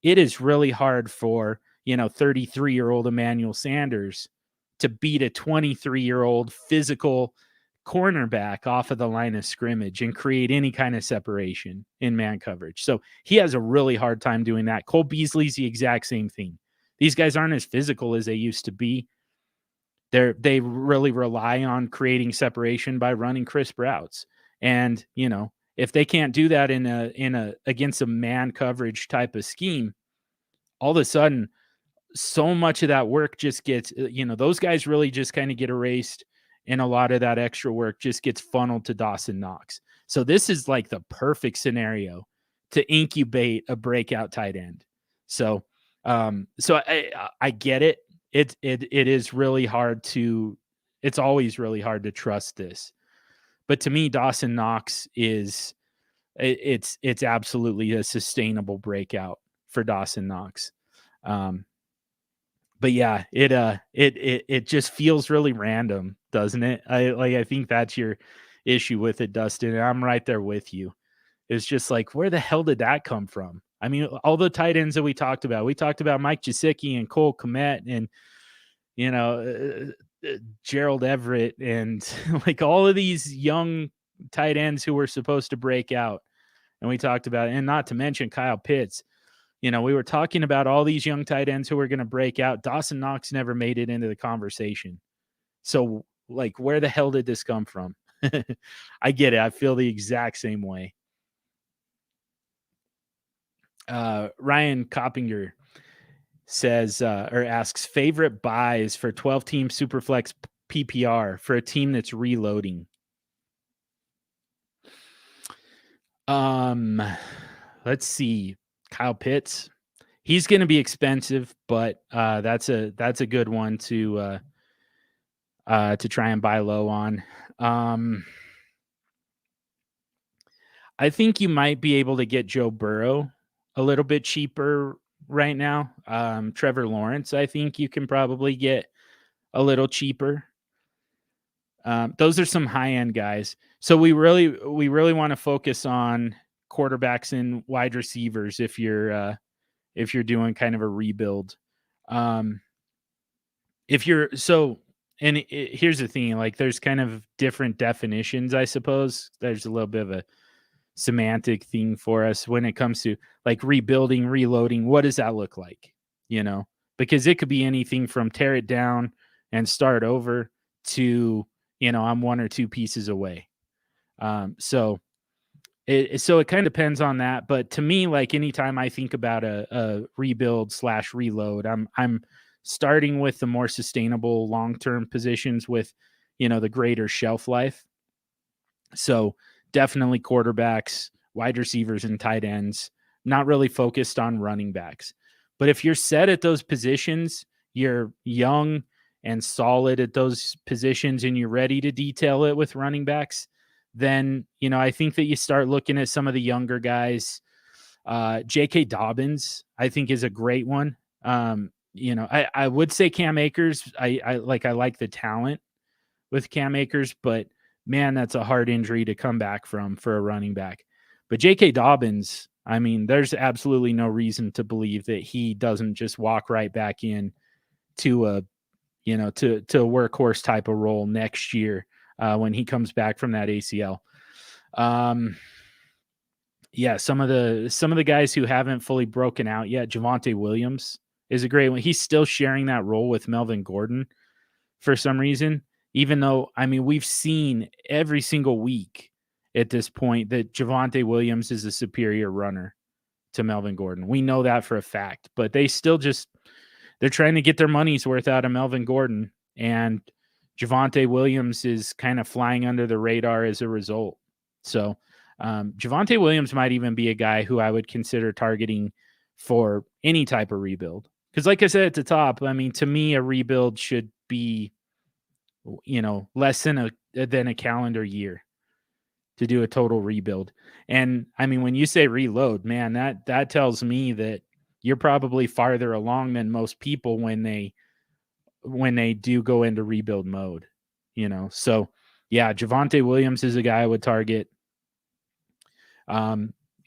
it is really hard for 33-year-old Emmanuel Sanders to beat a 23-year-old physical cornerback off of the line of scrimmage and create any kind of separation in man coverage. So he has a really hard time doing that. Cole Beasley's the exact same thing. These guys aren't as physical as they used to be. They really rely on creating separation by running crisp routes. And, if they can't do that in a against a man coverage type of scheme, all of a sudden so much of that work just gets, those guys really just kind of get erased, and a lot of that extra work just gets funneled to Dawson Knox. So this is like the perfect scenario to incubate a breakout tight end. So I get it. It is really hard it's always really hard to trust this. But to me, Dawson Knox it's absolutely a sustainable breakout for Dawson Knox. But yeah, it just feels really random, doesn't it? I think that's your issue with it, Dustin. And I'm right there with you. It's just like, where the hell did that come from? I mean, all the tight ends that we talked about Mike Gesicki and Cole Kmet and, Gerald Everett and like all of these young tight ends who were supposed to break out. And we talked about, and not to mention Kyle Pitts. We were talking about all these young tight ends who were going to break out. Dawson Knox never made it into the conversation. So, like, where the hell did this come from? I get it. I feel the exact same way. Ryan Coppinger says or asks, favorite buys for 12-team SuperFlex PPR for a team that's reloading. Let's see. Kyle Pitts. He's going to be expensive, but that's a good one to try and buy low on. I think you might be able to get Joe Burrow a little bit cheaper right now. Trevor Lawrence, I think you can probably get a little cheaper. Those are some high-end guys. So we really want to focus on quarterbacks and wide receivers if you're doing kind of a rebuild. Here's the thing, like there's kind of different definitions, I suppose. There's a little bit of a semantic thing for us when it comes to like rebuilding, reloading. What does that look like? Because it could be anything from tear it down and start over to, I'm one or two pieces away. So So it kind of depends on that. But to me, like anytime I think about a rebuild / reload, I'm starting with the more sustainable long-term positions with, the greater shelf life. So definitely quarterbacks, wide receivers, and tight ends, not really focused on running backs. But if you're set at those positions, you're young and solid at those positions and you're ready to detail it with running backs, then, I think that you start looking at some of the younger guys. J.K. Dobbins, I think, is a great one. I would say Cam Akers. I like the talent with Cam Akers, but man, that's a hard injury to come back from for a running back. But J.K. Dobbins, I mean, there's absolutely no reason to believe that he doesn't just walk right back in to a workhorse type of role next year when he comes back from that ACL. Some of the guys who haven't fully broken out yet, Javonte Williams is a great one. He's still sharing that role with Melvin Gordon for some reason, even though, I mean, we've seen every single week at this point that Javonte Williams is a superior runner to Melvin Gordon. We know that for a fact, but they still they're trying to get their money's worth out of Melvin Gordon, and Javonte Williams is kind of flying under the radar as a result. So Javonte Williams might even be a guy who I would consider targeting for any type of rebuild. Because like I said at the top, I mean, to me, a rebuild should be, less than a calendar year to do a total rebuild. And I mean, when you say reload, man, that tells me that you're probably farther along than most people when they do go into rebuild mode, So yeah, Javonte Williams is a guy I would target.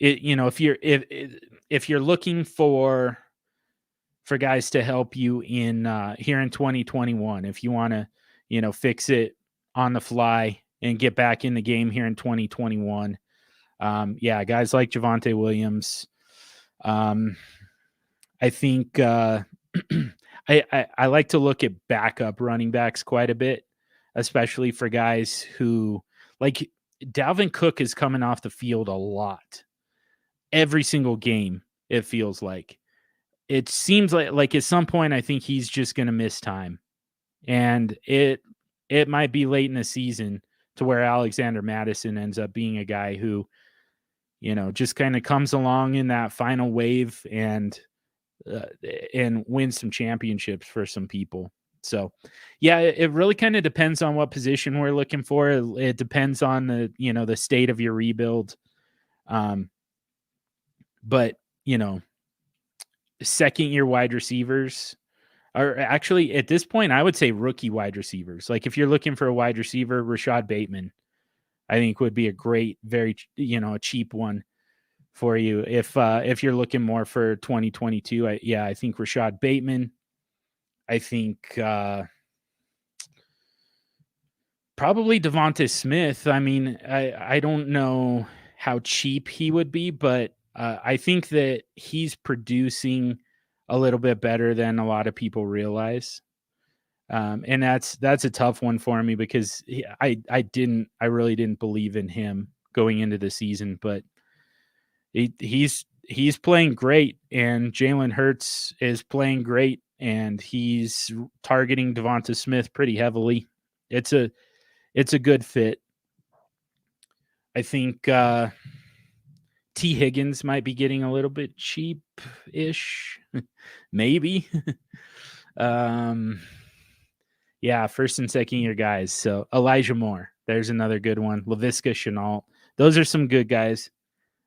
If you're looking for guys to help you in here in 2021, if you want to, fix it on the fly and get back in the game here in 2021. Guys like Javonte Williams. I think I like to look at backup running backs quite a bit, especially for guys who, like, Dalvin Cook is coming off the field a lot. Every single game, it feels like. It seems like at some point I think he's just going to miss time. And it might be late in the season to where Alexander Mattison ends up being a guy who, just kind of comes along in that final wave and wins some championships for some people. So, yeah, it really kind of depends on what position we're looking for. It depends on the state of your rebuild. But, second-year wide receivers are actually, at this point, I would say rookie wide receivers. Like, if you're looking for a wide receiver, Rashad Bateman, I think, would be a great, very, a cheap one for you. If you're looking more for 2022, I think Rashad Bateman. I think probably Devonta Smith. I mean, I don't know how cheap he would be, but I think that he's producing a little bit better than a lot of people realize. And that's a tough one for me because I really didn't believe in him going into the season, but he's playing great, and Jalen Hurts is playing great, and he's targeting Devonta Smith pretty heavily. It's a good fit. I think T. Higgins might be getting a little bit cheap-ish, maybe. First and second year guys. So Elijah Moore, there's another good one. Laviska Shenault. Those are some good guys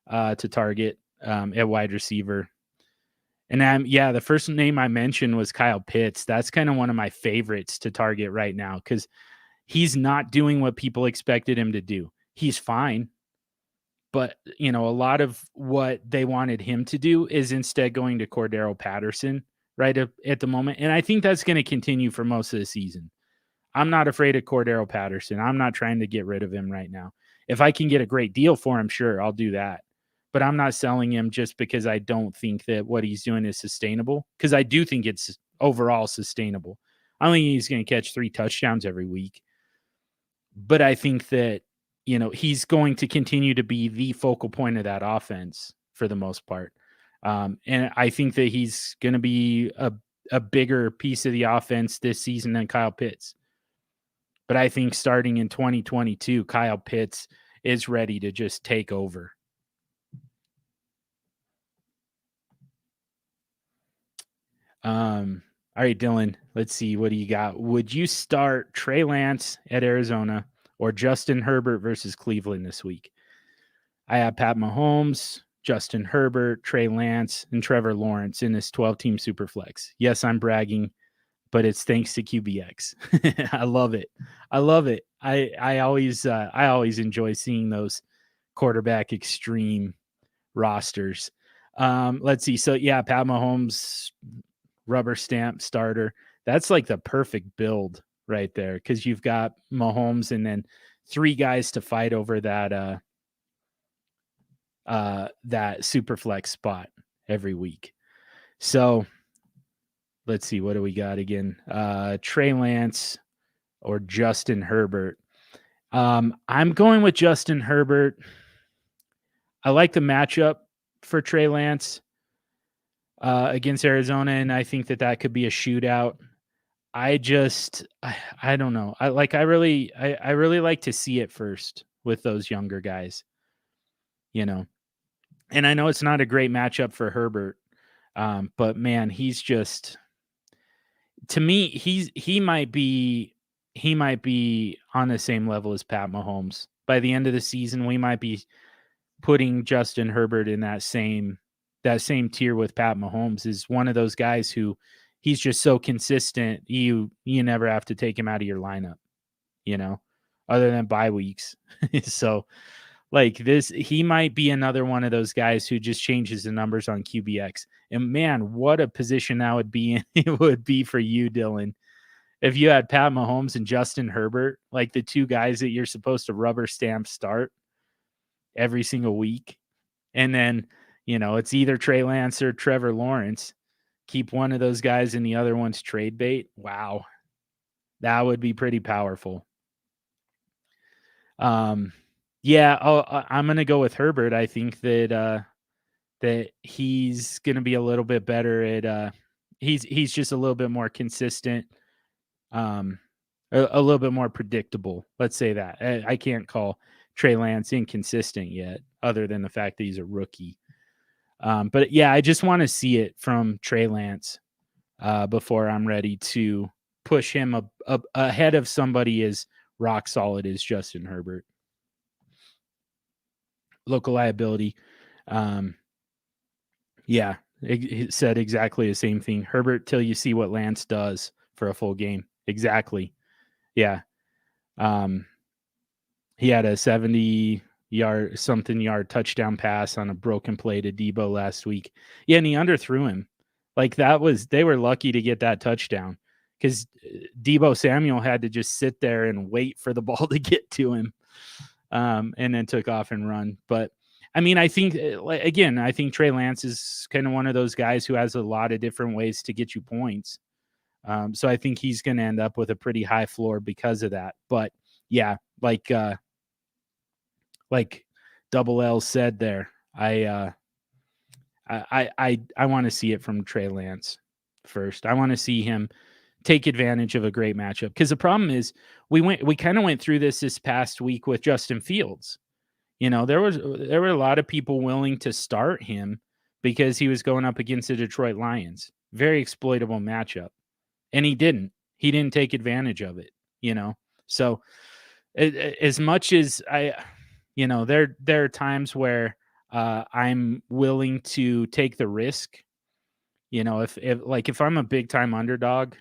to target at wide receiver. And the first name I mentioned was Kyle Pitts. That's kind of one of my favorites to target right now because he's not doing what people expected him to do. He's fine. But, a lot of what they wanted him to do is instead going to Cordarrelle Patterson right at the moment. And I think that's going to continue for most of the season. I'm not afraid of Cordarrelle Patterson. I'm not trying to get rid of him right now. If I can get a great deal for him, sure, I'll do that. But I'm not selling him just because I don't think that what he's doing is sustainable, because I do think it's overall sustainable. I don't think he's going to catch 3 touchdowns every week. But I think that he's going to continue to be the focal point of that offense for the most part. And I think that he's going to be a bigger piece of the offense this season than Kyle Pitts. But I think starting in 2022, Kyle Pitts is ready to just take over. All right, Dylan, let's see. What do you got? Would you start Trey Lance at Arizona or Justin Herbert versus Cleveland this week? I have Pat Mahomes, Justin Herbert, Trey Lance, and Trevor Lawrence in this 12-team SuperFlex. Yes, I'm bragging, but it's thanks to QBX. I love it. I love it. I always enjoy seeing those quarterback extreme rosters. Let's see. So yeah, Pat Mahomes, rubber stamp starter. That's like the perfect build right there, because you've got Mahomes and then three guys to fight over that super flex spot every week. So let's see, what do we got again? Trey Lance or Justin Herbert. I'm going with Justin Herbert. I like the matchup for Trey Lance against Arizona, and I think that could be a shootout. I don't know. I really like to see it first with those younger guys, And I know it's not a great matchup for Herbert, but man, he's just, to me, he might be on the same level as Pat Mahomes. By the end of the season, we might be putting Justin Herbert in that same tier with Pat Mahomes. Is one of those guys who he's just so consistent. You never have to take him out of your lineup, other than bye weeks. So like this, he might be another one of those guys who just changes the numbers on QBX. And man, what a position that would be in. It would be for you, Dylan, if you had Pat Mahomes and Justin Herbert, like the two guys that you're supposed to rubber stamp start every single week. And then, it's either Trey Lance or Trevor Lawrence. Keep one of those guys and the other one's trade bait. Wow. That would be pretty powerful. Yeah, I'm going to go with Herbert. I think that he's going to be a little bit better at he's just a little bit more consistent. A little bit more predictable. Let's say that. I can't call Trey Lance inconsistent yet, other than the fact that he's a rookie. But yeah, I just want to see it from Trey Lance before I'm ready to push him up ahead of somebody as rock solid as Justin Herbert. Local liability. Yeah, it said exactly the same thing. Herbert till you see what Lance does for a full game. Exactly. Yeah. He had a 70-yard touchdown pass on a broken play to Debo last week. Yeah, and he underthrew him. Like they were lucky to get that touchdown, because Debo Samuel had to just sit there and wait for the ball to get to him, and then took off and run. But I mean, I think Trey Lance is kind of one of those guys who has a lot of different ways to get you points. So I think he's going to end up with a pretty high floor because of that. But yeah, like Double L said there, I want to see it from Trey Lance first. I want to see him take advantage of a great matchup, because the problem is we kind of went through this past week with Justin Fields. There were a lot of people willing to start him because he was going up against the Detroit Lions. Very exploitable matchup. And he didn't take advantage of it, So as much as there are times where I'm willing to take the risk, if I'm a big time underdog,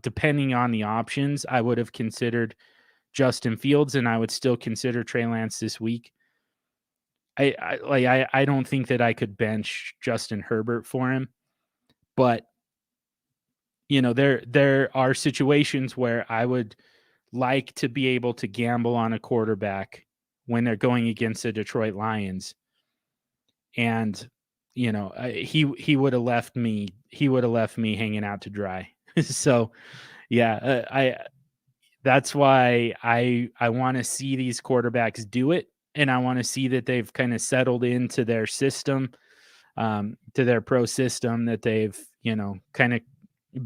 depending on the options, I would have considered Justin Fields, and I would still consider Trey Lance this week. I don't think that I could bench Justin Herbert for him, but there are situations where I would like to be able to gamble on a quarterback when they're going against the Detroit Lions. And, he would have left me hanging out to dry. So yeah, That's why I want to see these quarterbacks do it, and I want to see that they've kind of settled into their system, to their pro system, that they've, kind of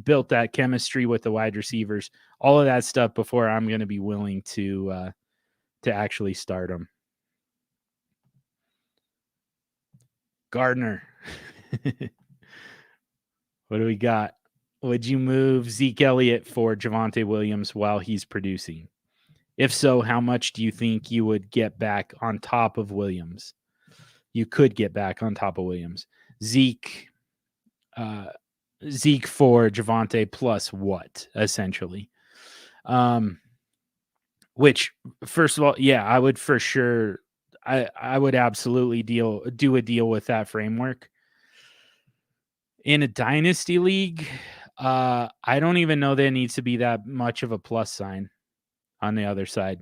built that chemistry with the wide receivers, all of that stuff before I'm going to be willing to actually start them. Gardner. What do we got? Would you move Zeke Elliott for Javonte Williams while he's producing? If so, how much do you think you would get back on top of Williams? You could get back on top of Williams. Zeke for Javonte plus what, essentially? Which, first of all, yeah, I would for sure. I would absolutely do a deal with that framework. In a dynasty league, I don't even know there needs to be that much of a plus sign on the other side,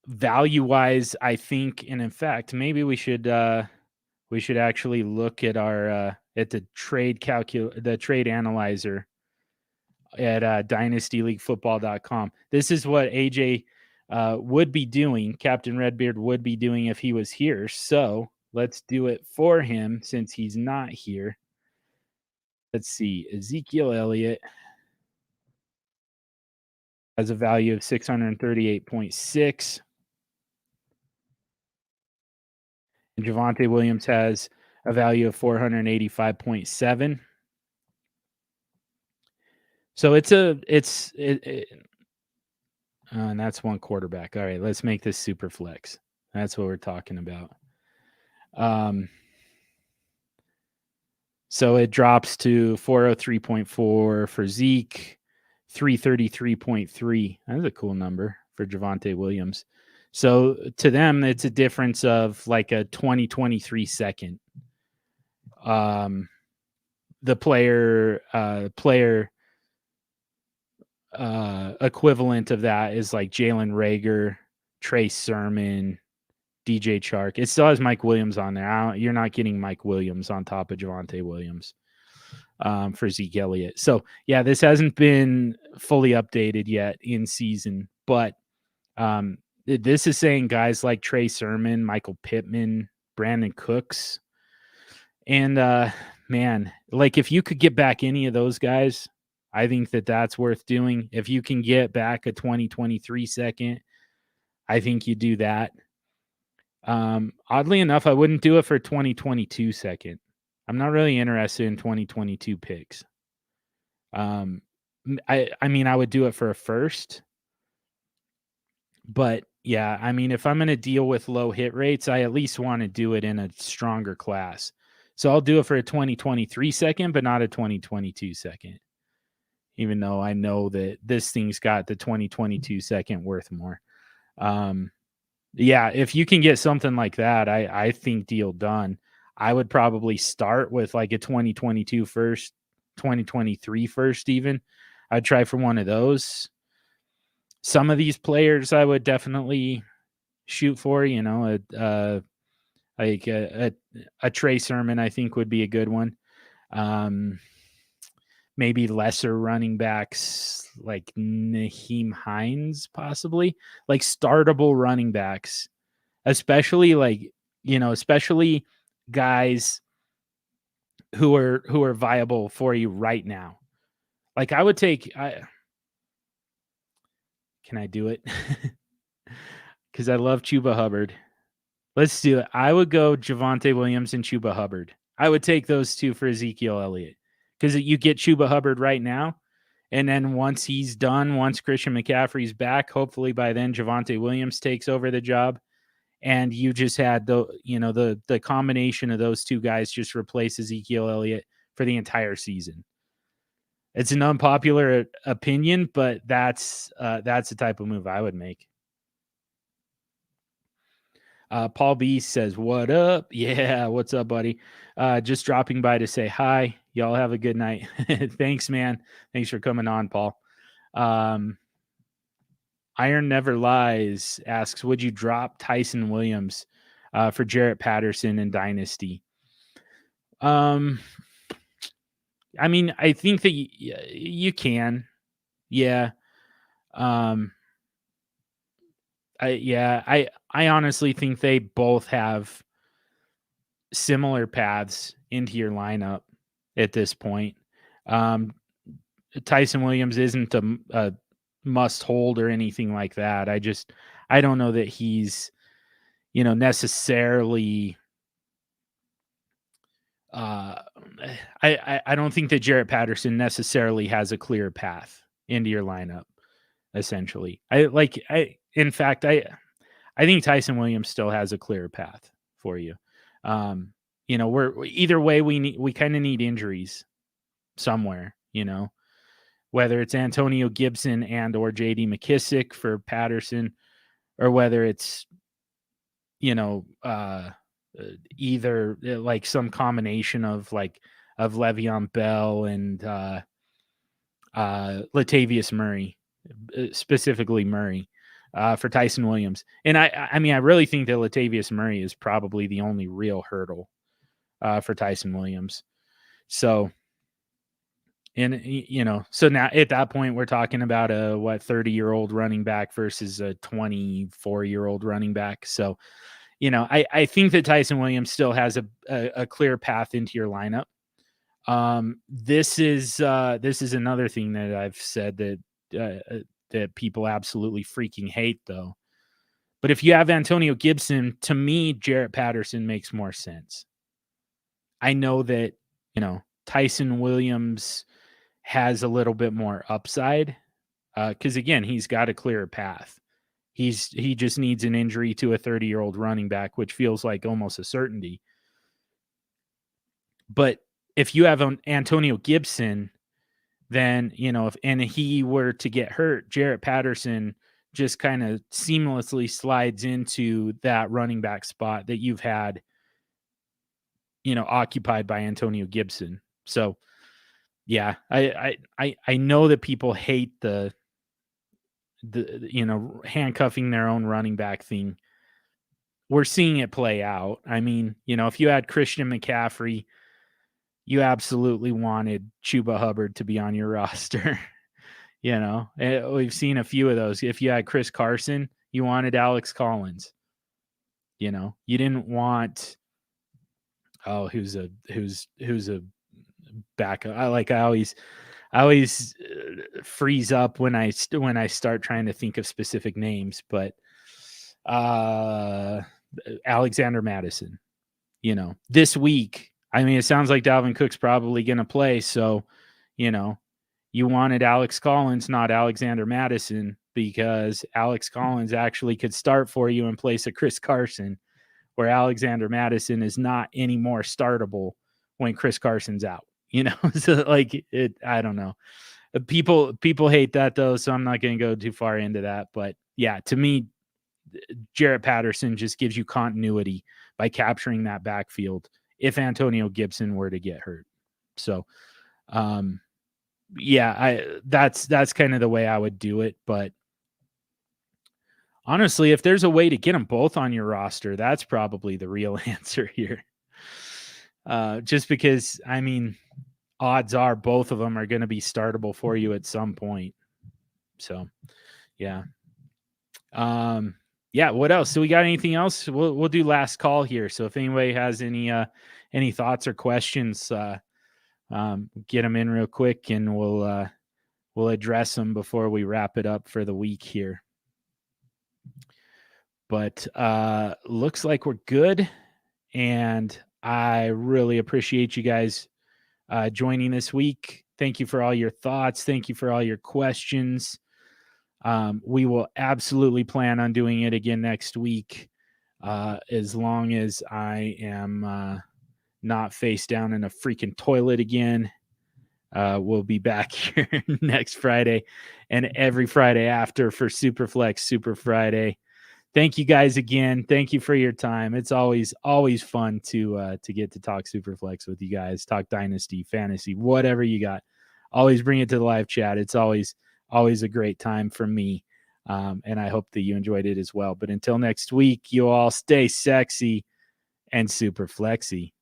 value wise, I think, and in fact, maybe we should actually look at our at the trade analyzer at dynastyleaguefootball.com. This is what AJ would be doing. Captain Redbeard would be doing if he was here. So let's do it for him since he's not here. Let's see. Ezekiel Elliott has a value of 638.6. And Javonte Williams has a value of 485.7. So and that's one quarterback. All right, let's make this super flex. That's what we're talking about. So it drops to 403.4 for Zeke, 333.3. That's a cool number for Javonte Williams. So to them, it's a difference of like a 2023 second. The player equivalent of that is like Jalen Reagor, Trey Sermon, DJ Chark. It still has Mike Williams on there. You're not getting Mike Williams on top of Javonte Williams for Zeke Elliott. So, yeah, this hasn't been fully updated yet in season, but this is saying guys like Trey Sermon, Michael Pittman, Brandon Cooks. And, man, like if you could get back any of those guys, I think that's worth doing. If you can get back a 2023 second, I think you do that. Oddly enough, I wouldn't do it for 2022 second. I'm not really interested in 2022 picks. I mean, I would do it for a first, but yeah, I mean, if I'm going to deal with low hit rates, I at least want to do it in a stronger class. So I'll do it for a 2023 second, but not a 2022 second. Even though I know that this thing's got the 2022 second worth more. Yeah, if you can get something like that, I think deal done. I would probably start with like a 2022 first, 2023 first even. I'd try for one of those. Some of these players I would definitely shoot for, like a Trey Sermon I think would be a good one. Maybe lesser running backs like Naheem Hines, possibly like startable running backs, especially especially guys who are viable for you right now. Like I would take, can I do it? Because I love Chuba Hubbard. Let's do it. I would go Javonte Williams and Chuba Hubbard. I would take those two for Ezekiel Elliott. Because you get Chuba Hubbard right now, and then once he's done, once Christian McCaffrey's back, hopefully by then Javonte Williams takes over the job, and you just had the combination of those two guys just replace Ezekiel Elliott for the entire season. It's an unpopular opinion, but that's the type of move I would make. Paul B says, "What up? Yeah, what's up, buddy? Just dropping by to say hi. Y'all have a good night." Thanks, man. Thanks for coming on, Paul. Iron Never Lies asks, would you drop Tyson Williams for Jarrett Patterson in Dynasty? I mean, I think that you can. Yeah. Um, I honestly think they both have similar paths into your lineup at this point. Um, Tyson Williams isn't a must hold or anything like that. I don't know that he's, necessarily. Uh, I don't think that Jarrett Patterson necessarily has a clear path into your lineup. Essentially, in fact, I think Tyson Williams still has a clear path for you. We're either way. We kind of need injuries somewhere. Whether it's Antonio Gibson and or J.D. McKissick for Patterson, or whether it's either like some combination of Le'Veon Bell and Latavius Murray, specifically Murray, for Tyson Williams. And I mean, I really think that Latavius Murray is probably the only real hurdle for Tyson Williams. So, so now at that point, we're talking about a 30-year-old running back versus a 24-year-old running back. So, I think that Tyson Williams still has a clear path into your lineup. This is another thing that I've said that people absolutely freaking hate, though. But if you have Antonio Gibson, to me, Jarrett Patterson makes more sense. I know that, Tyson Williams has a little bit more upside because, again, he's got a clearer path. He just needs an injury to a 30-year-old running back, which feels like almost a certainty. But if you have Antonio Gibson, then, if he were to get hurt, Jarrett Patterson just kind of seamlessly slides into that running back spot that you've had, occupied by Antonio Gibson. So, yeah, I know that people hate the handcuffing their own running back thing. We're seeing it play out. I mean, if you had Christian McCaffrey, you absolutely wanted Chuba Hubbard to be on your roster. We've seen a few of those. If you had Chris Carson, you wanted Alex Collins. You didn't want who's a backup. I always freeze up when I start trying to think of specific names, but Alexander Madison. This week, I mean, it sounds like Dalvin Cook's probably going to play, so you wanted Alex Collins, not Alexander Madison, because Alex Collins actually could start for you in place of Chris Carson, where Alexander Madison is not any more startable when Chris Carson's out. So I don't know. People hate that though, so I'm not going to go too far into that. But yeah, to me, Jarrett Patterson just gives you continuity by capturing that backfield if Antonio Gibson were to get hurt. So, that's kind of the way I would do it. But honestly, if there's a way to get them both on your roster, that's probably the real answer here. Just because, I mean, odds are both of them are going to be startable for you at some point. So, yeah. What else? So we got anything else? We'll do last call here. So if anybody has any thoughts or questions, get them in real quick and we'll address them before we wrap it up for the week here. But looks like we're good. And I really appreciate you guys joining this week. Thank you for all your thoughts. Thank you for all your questions. We will absolutely plan on doing it again next week, as long as I am not face down in a freaking toilet again. We'll be back here next Friday and every Friday after for SuperFlex SuperFriday. Thank you guys again. Thank you for your time. It's always fun to get to talk SuperFlex with you guys, talk Dynasty, fantasy, whatever you got. Always bring it to the live chat. It's always a great time for me. And I hope that you enjoyed it as well. But until next week, you all stay sexy and super flexy.